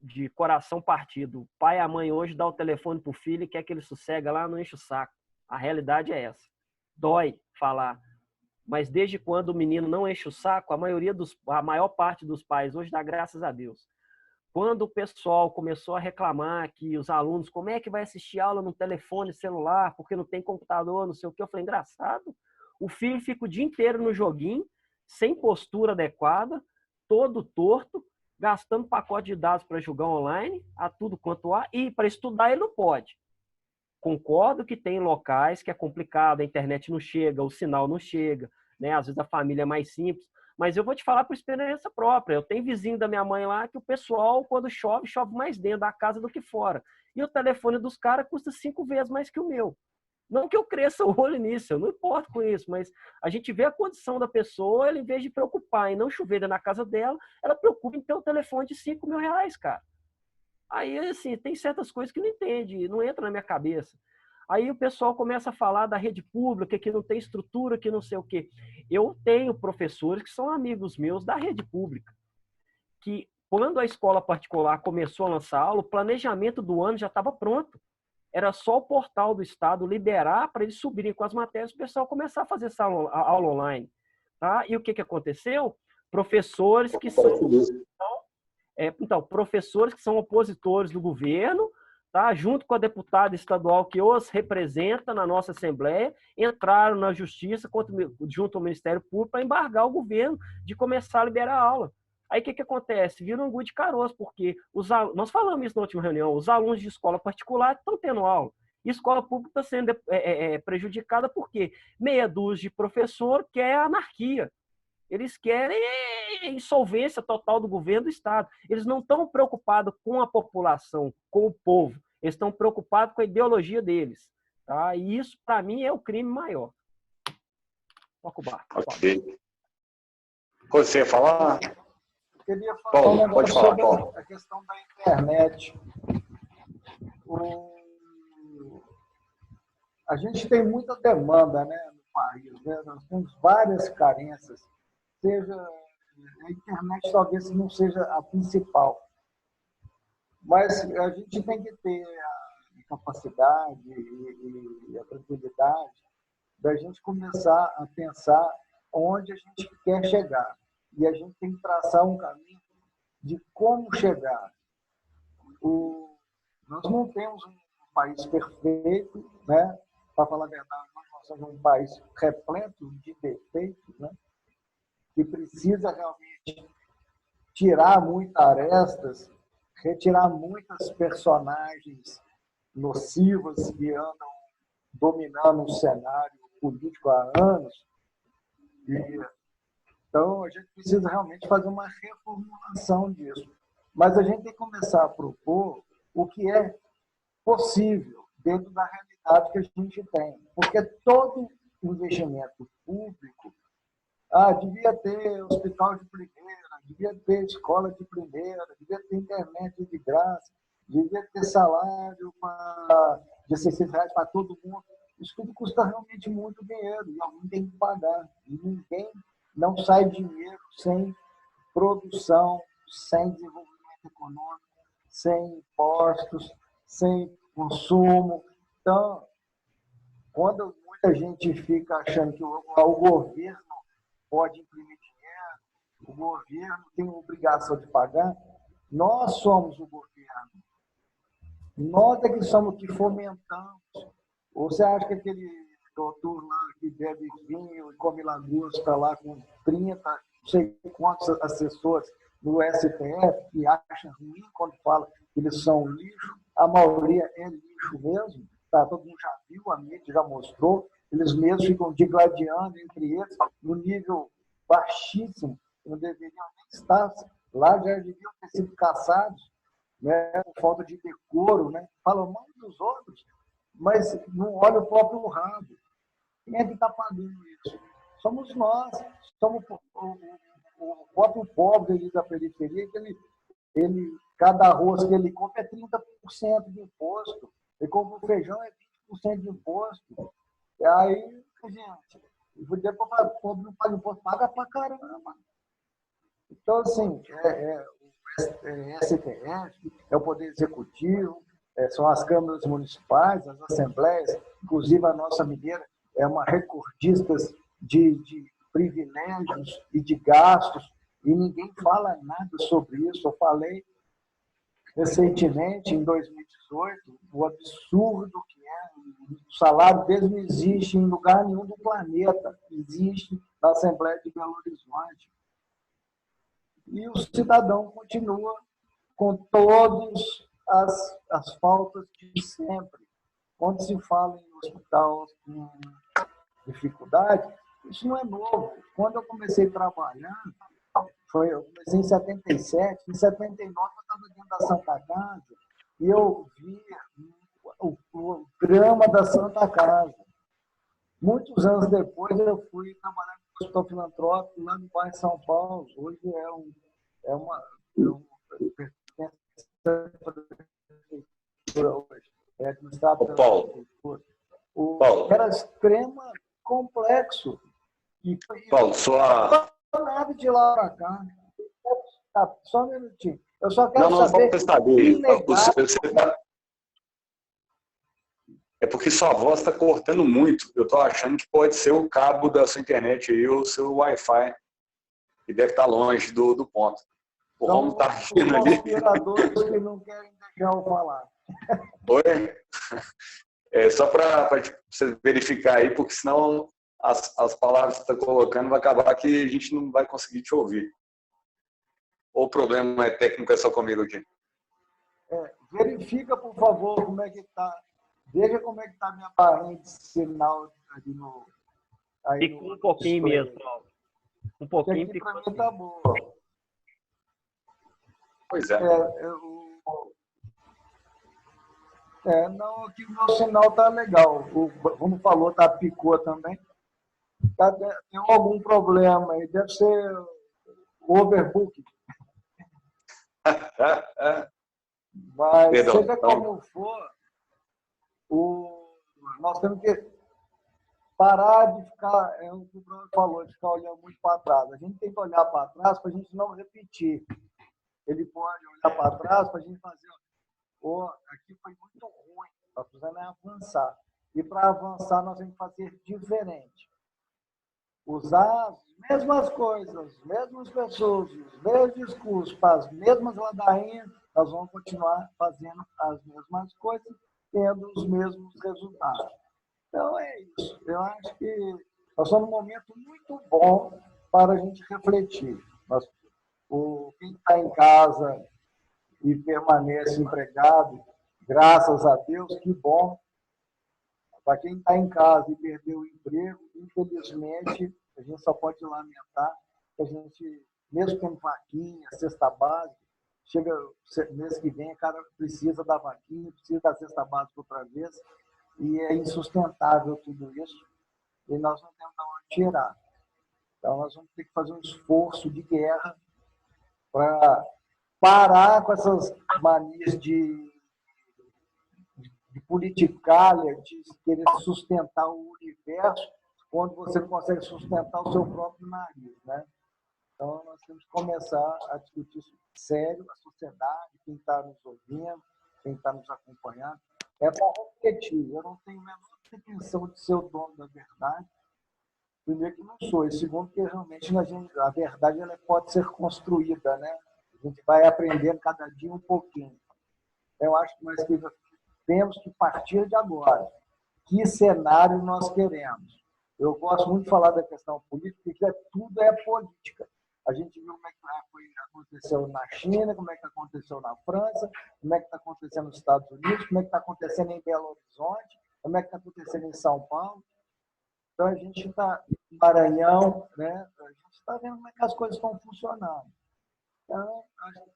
de coração partido. O pai e a mãe hoje dá o telefone pro filho e quer que ele sossega lá, não enche o saco. A realidade é essa. Dói falar. Mas desde quando o menino não enche o saco, a maior parte dos pais hoje dá graças a Deus. Quando o pessoal começou a reclamar que os alunos, como é que vai assistir aula no telefone celular, porque não tem computador, não sei o que, eu falei, engraçado. O filho fica o dia inteiro no joguinho, sem postura adequada, todo torto, gastando pacote de dados para jogar online, a tudo quanto há, e para estudar ele não pode. Concordo que tem locais que é complicado, a internet não chega, o sinal não chega, né? Às vezes a família é mais simples, mas eu vou te falar por experiência própria. Eu tenho vizinho da minha mãe lá que o pessoal, quando chove, chove mais dentro da casa do que fora. E o telefone dos caras custa 5 vezes mais que o meu. Não que eu cresça o olho nisso, eu não importo com isso, mas a gente vê a condição da pessoa, ela, em vez de preocupar em não chover na casa dela, ela preocupa em ter um telefone de 5 mil reais, cara. Aí, assim, tem certas coisas que não entende, não entra na minha cabeça. Aí o pessoal começa a falar da rede pública, que não tem estrutura, que não sei o quê. Eu tenho professores que são amigos meus da rede pública, que quando a escola particular começou a lançar aula, o planejamento do ano já estava pronto. Era só o portal do Estado liberar para eles subirem com as matérias e o pessoal começar a fazer essa aula online. Tá? E o que aconteceu? Professores que professores que são opositores do governo, tá? Junto com a deputada estadual que os representa na nossa Assembleia, entraram na Justiça junto ao Ministério Público para embargar o governo de começar a liberar a aula. Aí o que acontece? Vira um angu de caroço, porque nós falamos isso na última reunião, os alunos de escola particular estão tendo aula. E escola pública está sendo prejudicada porque meia dúzia de professor quer anarquia. Eles querem insolvência total do governo do Estado. Eles não estão preocupados com a população, com o povo. Eles estão preocupados com a ideologia deles. Tá? E isso, para mim, é o crime maior. Toca o barco. Ok. Você ia falar? Eu queria falar Paulo, um negócio pode falar, sobre Paulo. a questão da internet. A gente tem muita demanda, né, no país, né? Nós temos várias carências. Seja a internet talvez não seja a principal, mas a gente tem que ter a capacidade e a tranquilidade da gente começar a pensar onde a gente quer chegar. E a gente tem que traçar um caminho de como chegar. Nós não temos um país perfeito, né? Para falar a verdade, nós somos um país repleto de defeitos, né? Que precisa realmente tirar muitas arestas, retirar muitas personagens nocivas que andam dominando o cenário político há anos. Então, a gente precisa realmente fazer uma reformulação disso. Mas a gente tem que começar a propor o que é possível dentro da realidade que a gente tem. Porque todo investimento público devia ter hospital de primeira, devia ter escola de primeira, devia ter internet de graça, devia ter salário de R$600 para todo mundo. Isso tudo custa realmente muito dinheiro e alguém tem que pagar. E ninguém não sai dinheiro sem produção, sem desenvolvimento econômico, sem impostos, sem consumo. Então, quando muita gente fica achando que o governo pode imprimir dinheiro, o governo tem obrigação de pagar, nós somos o governo. Nós é que somos que fomentamos. Ou você acha que aquele doutor lá que bebe vinho e come lagosta lá com 30, não sei quantos assessores no STF, que acham ruim quando fala que eles são lixo, a maioria é lixo mesmo, tá? Todo mundo já viu, a mídia já mostrou, eles mesmos ficam digladiando entre eles no nível baixíssimo, não deveriam nem estar, lá já deviam ter sido caçados, né, por falta de decoro, né? Falam mal dos outros, mas não olha o próprio rabo. Quem é que está pagando isso? Somos nós, somos o próprio pobre ali da periferia, que cada arroz que ele compra é 30% de imposto, ele compra o feijão é 20% de imposto. E aí, gente, depois o pobre não paga imposto, paga pra caramba. Então, assim, o STF, é o Poder Executivo, são as câmaras municipais, as assembleias, inclusive a nossa mineira é uma recordista de privilégios e de gastos, e ninguém fala nada sobre isso. Eu falei recentemente, em 2018, o absurdo que é. O salário deles não existe em lugar nenhum do planeta, existe na Assembleia de Belo Horizonte. E o cidadão continua com todas as faltas de sempre. Quando se fala em hospital com dificuldade, isso não é novo. Quando eu comecei a trabalhar, eu comecei em 77, em 79 eu estava dentro da Santa Casa e eu via o drama da Santa Casa. Muitos anos depois eu fui trabalhar no Hospital Filantrópico lá no bairro de São Paulo. Hoje Paulo. Era extrema complexo. Paulo, sua... Nada de lá para cá. Só um minutinho. Eu só quero saber. Não, É porque sua voz está cortando muito. Eu estou achando que pode ser o cabo da sua internet aí, ou o seu Wi-Fi, que deve estar longe do ponto. O Romo está rindo ali. Os conspiradores que não querem deixar eu falar. Oi? Só para você verificar aí, porque senão as palavras que você está colocando vai acabar que a gente não vai conseguir te ouvir. ou o problema é técnico, é só comigo aqui? Verifica, por favor, como é que está. Veja como é que está a minha barrinha de sinal ali no. Picou um pouquinho mesmo, Paulo. Um pouquinho aqui picou. Para mim está boa. Pois é. Não, aqui o meu sinal está legal. Como falou, picou também. Tem algum problema aí, deve ser o overbooking. Mas, Perdão, seja como for, nós temos que parar de ficar, o que o Bruno falou, de ficar olhando muito para trás. A gente tem que olhar para trás para a gente não repetir. Ele pode olhar para trás para a gente fazer, aqui foi muito ruim, nós precisamos avançar. E para avançar, nós temos que fazer diferente. Usar as mesmas coisas, as mesmas pessoas, os mesmos discursos, para as mesmas ladainhas, nós vamos continuar fazendo as mesmas coisas, tendo os mesmos resultados. Então, é isso. Eu acho que nós estamos num momento muito bom para a gente refletir. Quem está em casa e permanece empregado, graças a Deus, que bom. Para quem está em casa e perdeu o emprego, infelizmente, a gente só pode lamentar que a gente, mesmo tendo vaquinha, cesta básica, chega mês que vem, o cara precisa da vaquinha, precisa da cesta básica outra vez, e é insustentável tudo isso, e nós não temos de onde tirar. Então, nós vamos ter que fazer um esforço de guerra para parar com essas manias de politicalha, de querer sustentar o universo, quando você não consegue sustentar o seu próprio nariz, né? Então, nós temos que começar a discutir isso sério, a sociedade, quem está nos ouvindo, quem está nos acompanhando. É para refletir. Eu não tenho a menor pretensão de ser o dono da verdade. Primeiro que não sou, e segundo que realmente a verdade ela pode ser construída, né? A gente vai aprendendo cada dia um pouquinho. Eu acho que nós temos que partir de agora. Que cenário nós queremos? Eu gosto muito de falar da questão política, porque tudo é política. A gente viu como é que aconteceu na China, como é que aconteceu na França, como é que está acontecendo nos Estados Unidos, como é que está acontecendo em Belo Horizonte, como é que está acontecendo em São Paulo. Então, a gente está em Maranhão, né? A gente está vendo como é que as coisas estão funcionando. Então,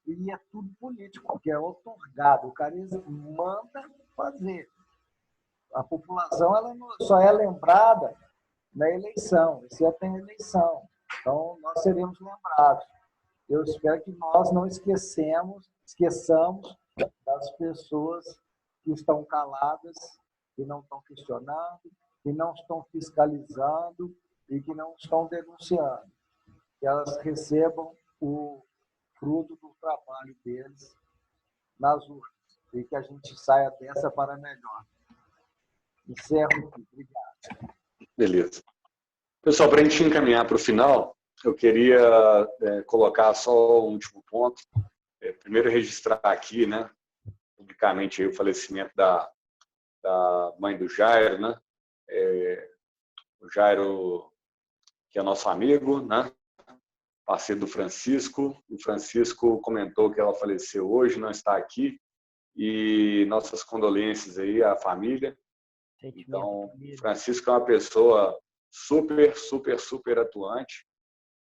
e é tudo político, que é otorgado. O cara manda fazer. A população ela só é lembrada na eleição. Esse ano tem eleição. Então, nós seremos lembrados. Eu espero que nós não esqueçamos das pessoas que estão caladas, que não estão questionando, que não estão fiscalizando e que não estão denunciando. Que elas recebam o fruto do trabalho deles nas urnas e que a gente saia dessa para melhor. Encerro aqui. Obrigado. Beleza. Pessoal, para a gente encaminhar para o final, eu queria colocar só um último ponto. Primeiro, registrar aqui, né, publicamente, aí, o falecimento da mãe do Jairo, né? O Jairo, que é nosso amigo, né? Parceiro do Francisco. O Francisco comentou que ela faleceu hoje, não está aqui. E nossas condolências aí à família. Então, o Francisco é uma pessoa super atuante.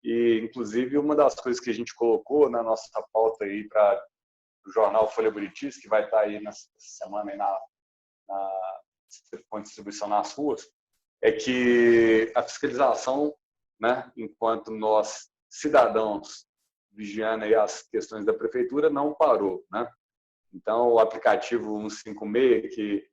E, inclusive, uma das coisas que a gente colocou na nossa pauta aí para o jornal Folha Buritis, que vai estar aí nessa semana aí com distribuição nas ruas, é que a fiscalização, né, enquanto nós, cidadãos, vigiando aí as questões da prefeitura, não parou, né? Então, o aplicativo 156, que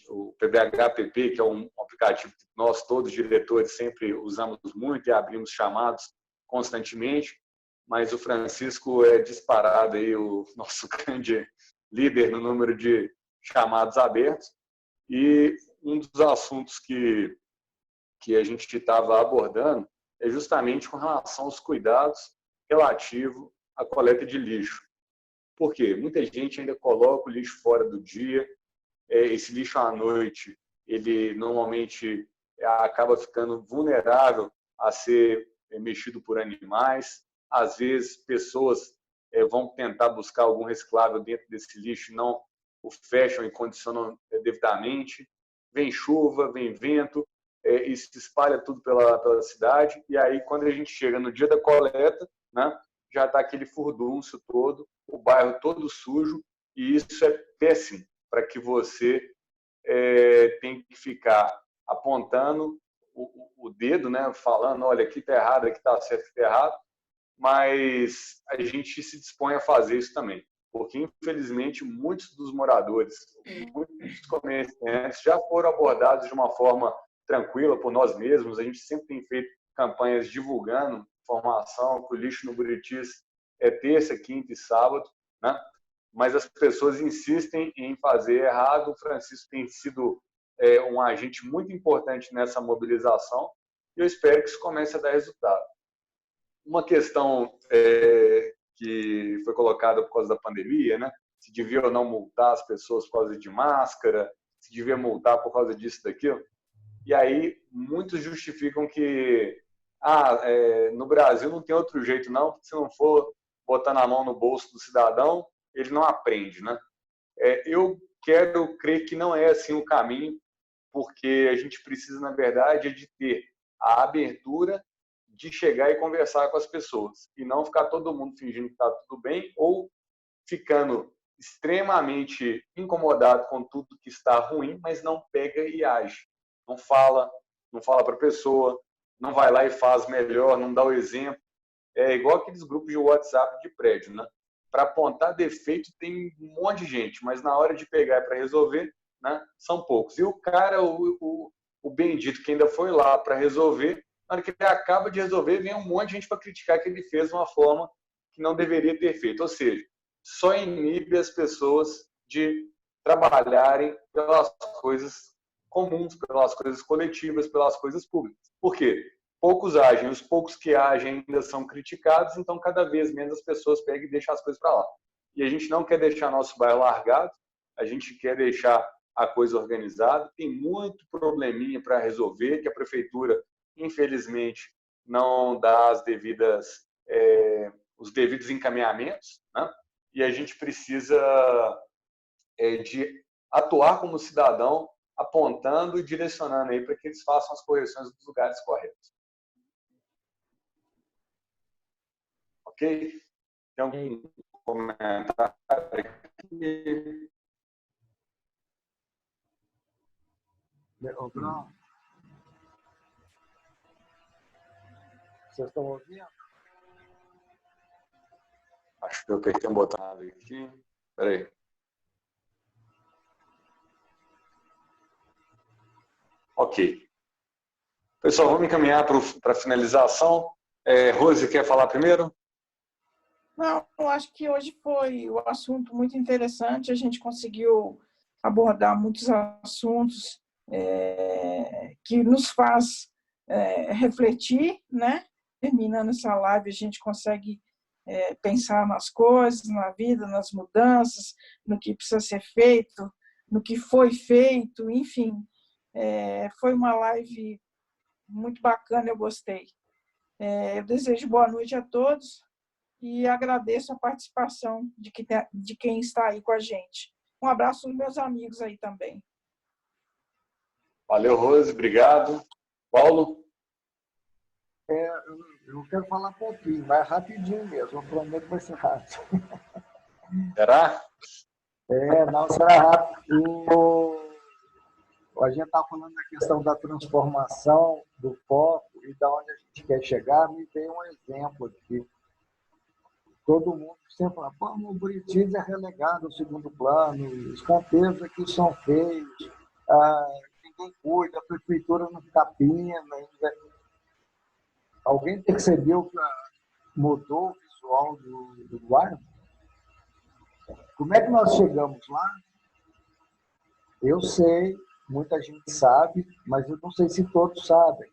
o PBH-PP, que é um aplicativo que nós, todos diretores, sempre usamos muito e abrimos chamados constantemente, mas o Francisco é disparado aí o nosso grande líder no número de chamados abertos. E um dos assuntos que a gente estava abordando é justamente com relação aos cuidados relativos à coleta de lixo. Por quê? Muita gente ainda coloca o lixo fora do dia. Esse lixo à noite, ele normalmente acaba ficando vulnerável a ser mexido por animais. às vezes pessoas vão tentar buscar algum reciclável dentro desse lixo e não o fecham e condicionam devidamente. Vem chuva, vem vento, e se espalha tudo pela cidade, e aí quando a gente chega no dia da coleta, né, já está aquele furdúncio todo, o bairro todo sujo, e isso é péssimo para que você tem que ficar apontando o dedo, né, falando, olha, aqui está errado, aqui está certo, aqui está errado, mas a gente se dispõe a fazer isso também, porque infelizmente muitos dos moradores, muitos comerciantes já foram abordados de uma forma tranquila por nós mesmos. A gente sempre tem feito campanhas divulgando informação que o lixo no Buritis é terça, quinta e sábado, né? Mas as pessoas insistem em fazer errado. O Francisco tem sido um agente muito importante nessa mobilização e eu espero que isso comece a dar resultado. Uma questão que foi colocada por causa da pandemia, né? Se devia ou não multar as pessoas por causa de máscara, se devia multar por causa disso, daquilo. E aí muitos justificam que no Brasil não tem outro jeito não, porque se não for botar na mão no bolso do cidadão, ele não aprende, né? Eu quero crer que não é assim o caminho, porque a gente precisa, na verdade, de ter a abertura de chegar e conversar com as pessoas e não ficar todo mundo fingindo que está tudo bem ou ficando extremamente incomodado com tudo que está ruim, mas não pega e age. Não fala para a pessoa, não vai lá e faz melhor, não dá o exemplo. É igual aqueles grupos de WhatsApp de prédio, né? Para apontar defeito tem um monte de gente, mas na hora de pegar para resolver, né, são poucos. E o cara, o bendito que ainda foi lá para resolver, na hora que ele acaba de resolver, vem um monte de gente para criticar que ele fez de uma forma que não deveria ter feito. Ou seja, só inibe as pessoas de trabalharem pelas coisas comuns, pelas coisas coletivas, pelas coisas públicas. Por quê? Poucos agem, os poucos que agem ainda são criticados, então cada vez menos as pessoas pegam e deixam as coisas para lá. E a gente não quer deixar nosso bairro largado, a gente quer deixar a coisa organizada, tem muito probleminha para resolver, que a prefeitura, infelizmente, não dá os devidos encaminhamentos, né? E a gente precisa de atuar como cidadão, apontando e direcionando aí para que eles façam as correções dos lugares corretos. Ok? Tem algum comentário aqui? Bruno, vocês estão ouvindo? Acho que eu apertei um botão aqui. Espera aí. Ok. Pessoal, vamos encaminhar para a finalização. Rose, quer falar primeiro? Não, eu acho que hoje foi um assunto muito interessante. A gente conseguiu abordar muitos assuntos que nos faz refletir, né? Terminando essa live, a gente consegue pensar nas coisas, na vida, nas mudanças, no que precisa ser feito, no que foi feito, enfim. Foi uma live muito bacana, eu gostei. Eu desejo boa noite a todos e agradeço a participação de quem está aí com a gente. Um abraço aos meus amigos aí também. Valeu, Rose, obrigado. Paulo? Eu quero falar um pouquinho, mas rapidinho mesmo, eu prometo que vai ser rápido. Será? Não será rápido. A gente está falando da questão da transformação do foco e da onde a gente quer chegar. Me veio um exemplo aqui. Todo mundo sempre fala, o Buritis é relegado ao segundo plano, os canteiros aqui são feios, ninguém cuida, a prefeitura não capina. Alguém percebeu que mudou o visual do bairro? Como é que nós chegamos lá? Eu sei, muita gente sabe, mas eu não sei se todos sabem.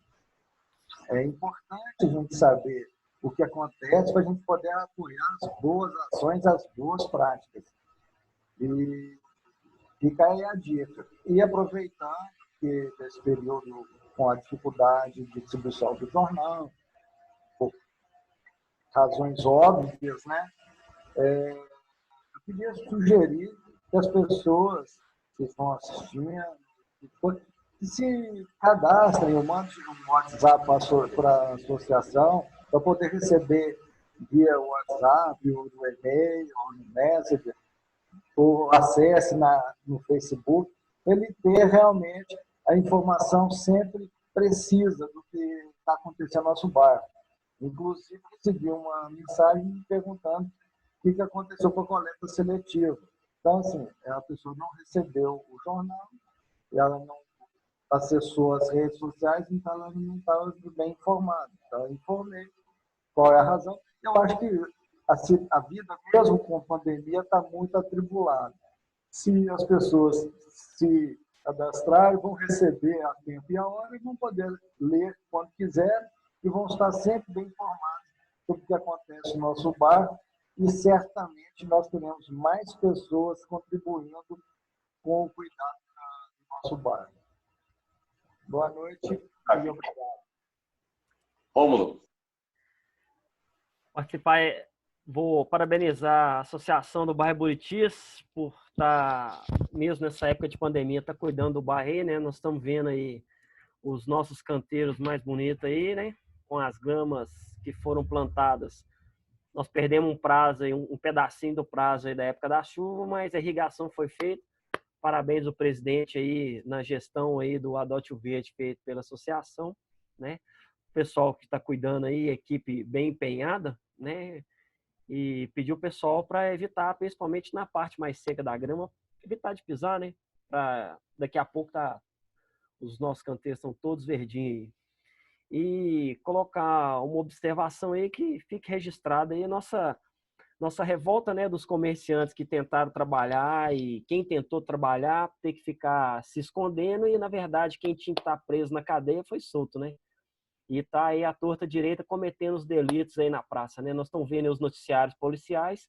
É importante a gente saber o que acontece para a gente poder apoiar as boas ações, as boas práticas. E fica aí a dica. E aproveitar que nesse período, com a dificuldade de distribuição do jornal, razões óbvias, né? Eu queria sugerir que as pessoas que estão assistindo que se cadastrem, ou mandem um WhatsApp para a associação, para poder receber via WhatsApp, ou no e-mail, ou no Messenger, ou acesse no Facebook, ele ter realmente a informação sempre precisa do que está acontecendo no nosso bairro. Inclusive, recebi uma mensagem me perguntando o que aconteceu com a coleta seletiva. Então, assim, a pessoa não recebeu o jornal, ela não acessou as redes sociais, então ela não estava bem informada. Então, eu informei qual é a razão. Eu acho que a vida, mesmo com a pandemia, está muito atribulada. Se as pessoas se cadastrarem, vão receber a tempo e a hora e vão poder ler quando quiserem e vão estar sempre bem informados sobre o que acontece no nosso bairro e certamente nós teremos mais pessoas contribuindo com o cuidado do nosso bairro. Boa noite e obrigado. Rômulo. Participar, vou parabenizar a Associação do Bairro Buritis por estar, mesmo nessa época de pandemia, estar cuidando do bairro aí, né? Nós estamos vendo aí os nossos canteiros mais bonitos aí, né? Com as gramas que foram plantadas. Nós perdemos um prazo aí, um pedacinho do prazo aí da época da chuva, mas a irrigação foi feita. Parabéns ao presidente aí na gestão aí do Adote o Verde feito pela associação, né? O pessoal que está cuidando aí, equipe bem empenhada, né? E pediu o pessoal para evitar, principalmente na parte mais seca da grama, evitar de pisar, né? Pra daqui a pouco os nossos canteiros estão todos verdinhos aí. E colocar uma observação aí que fique registrada aí a nossa revolta, né, dos comerciantes que tentaram trabalhar e quem tentou trabalhar ter que ficar se escondendo e, na verdade, quem tinha que estar preso na cadeia foi solto, né? E tá aí a torta direita cometendo os delitos aí na praça, né? Nós estamos vendo os noticiários policiais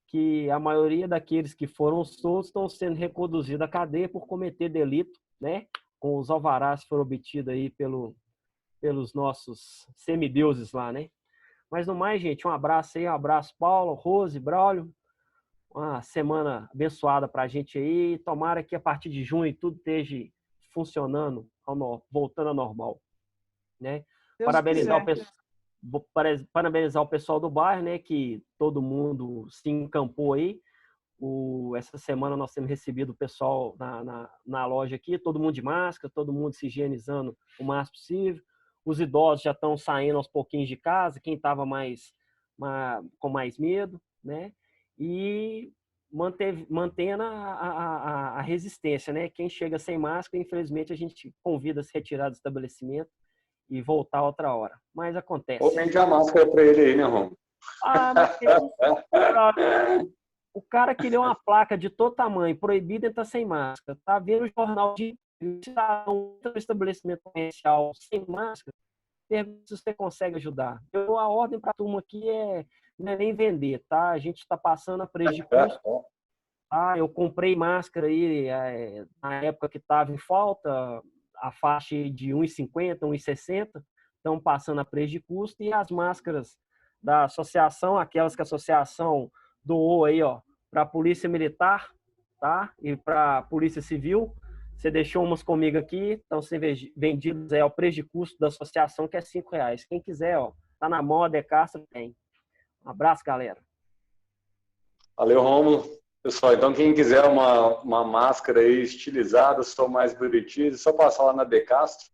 que a maioria daqueles que foram soltos estão sendo reconduzidos à cadeia por cometer delito, né? Com os alvarás que foram obtidos aí pelos nossos semideuses lá, né? Mas no mais, gente, um abraço aí, um abraço, Paulo, Rose, Braulio. Uma semana abençoada pra gente aí. Tomara que a partir de junho tudo esteja funcionando, voltando ao normal, né? Parabenizar o pessoal do bairro, né? Que todo mundo se encampou aí. Essa semana nós temos recebido o pessoal na loja aqui, todo mundo de máscara, todo mundo se higienizando o máximo possível. Os idosos já estão saindo aos pouquinhos de casa, quem estava com mais medo, né? E mantendo a resistência, né? Quem chega sem máscara, infelizmente, a gente convida a se retirar do estabelecimento e voltar outra hora. Mas acontece. Ou vende a máscara para ele aí, né, Romulo? O cara que leu uma placa de todo tamanho, proibido entrar sem máscara, tá vendo o jornal de um estabelecimento comercial sem máscara, pergunta se você consegue ajudar. A ordem para a turma aqui não é nem vender, tá? A gente está passando a preço de custo. Ah, eu comprei máscara aí na época que estava em falta, a faixa de R$1,50, R$1,60, estão passando a preço de custo, e as máscaras da associação, aquelas que a associação doou aí, ó, para a Polícia Militar, tá? E para a Polícia Civil. Você deixou umas comigo aqui, estão sendo vendidas ao preço de custo da associação, que é R$5. Quem quiser, ó, tá na mão, a Decastro tem. Um abraço, galera. Valeu, Rômulo. Pessoal, então quem quiser uma máscara aí estilizada, só mais bonitinha, é só passar lá na Decastro,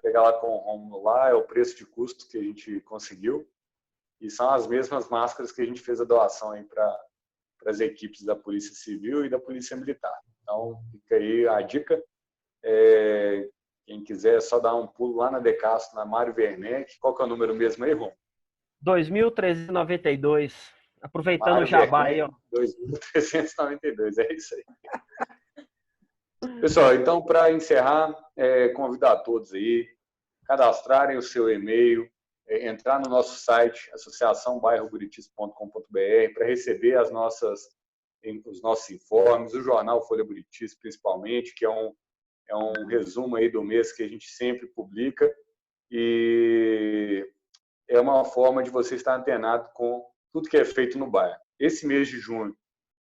pegar lá com o Rômulo lá, é o preço de custo que a gente conseguiu. E são as mesmas máscaras que a gente fez a doação aí para as equipes da Polícia Civil e da Polícia Militar. Então, fica aí a dica. Quem quiser, é só dar um pulo lá na Decastro, na Mário Werneck. Qual que é o número mesmo aí, Rom? 2.392. Aproveitando Mário o jabá Werneck, aí, ó. 2.392, é isso aí. Pessoal, então, para encerrar, convidar a todos aí, cadastrarem o seu e-mail, entrar no nosso site, associaçãobairroburitis.com.br, para receber os nossos informes, o jornal Folha Buritis, principalmente, que é um resumo aí do mês que a gente sempre publica. E é uma forma de você estar antenado com tudo que é feito no bairro. Esse mês de junho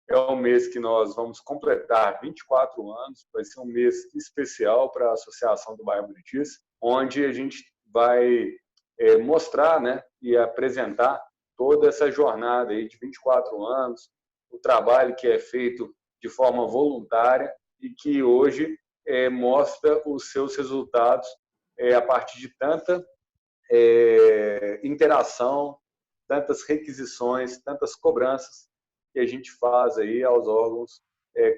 é um mês que nós vamos completar 24 anos, vai ser um mês especial para a Associação do Bairro Buritis, onde a gente vai mostrar, né, e apresentar toda essa jornada aí de 24 anos, o trabalho que é feito de forma voluntária e que hoje mostra os seus resultados a partir de tanta interação, tantas requisições, tantas cobranças que a gente faz aí aos órgãos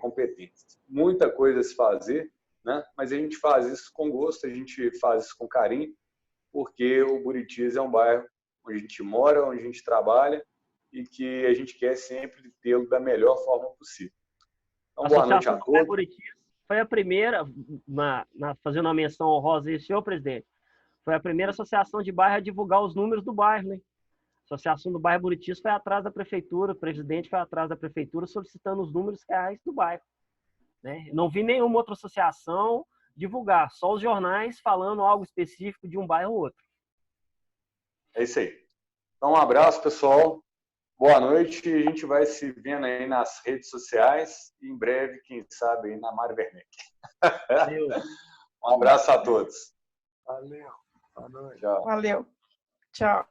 competentes. Muita coisa a se fazer, né? Mas a gente faz isso com gosto, a gente faz isso com carinho, porque o Buritis é um bairro onde a gente mora, onde a gente trabalha e que a gente quer sempre tê-lo da melhor forma possível. Então, boa noite a todos. Buritis foi a primeira, fazendo uma menção honrosa aí, senhor presidente, foi a primeira associação de bairro a divulgar os números do bairro, né? A Associação do Bairro Buritis foi atrás da prefeitura, o presidente foi atrás da prefeitura solicitando os números reais do bairro, né? Não vi nenhuma outra associação divulgar, só os jornais falando algo específico de um bairro ou outro. É isso aí. Então, um abraço, pessoal. Boa noite. A gente vai se vendo aí nas redes sociais e em breve, quem sabe, aí na Mário Werneck. Um abraço a todos. Valeu. Boa noite. Tchau. Valeu. Tchau.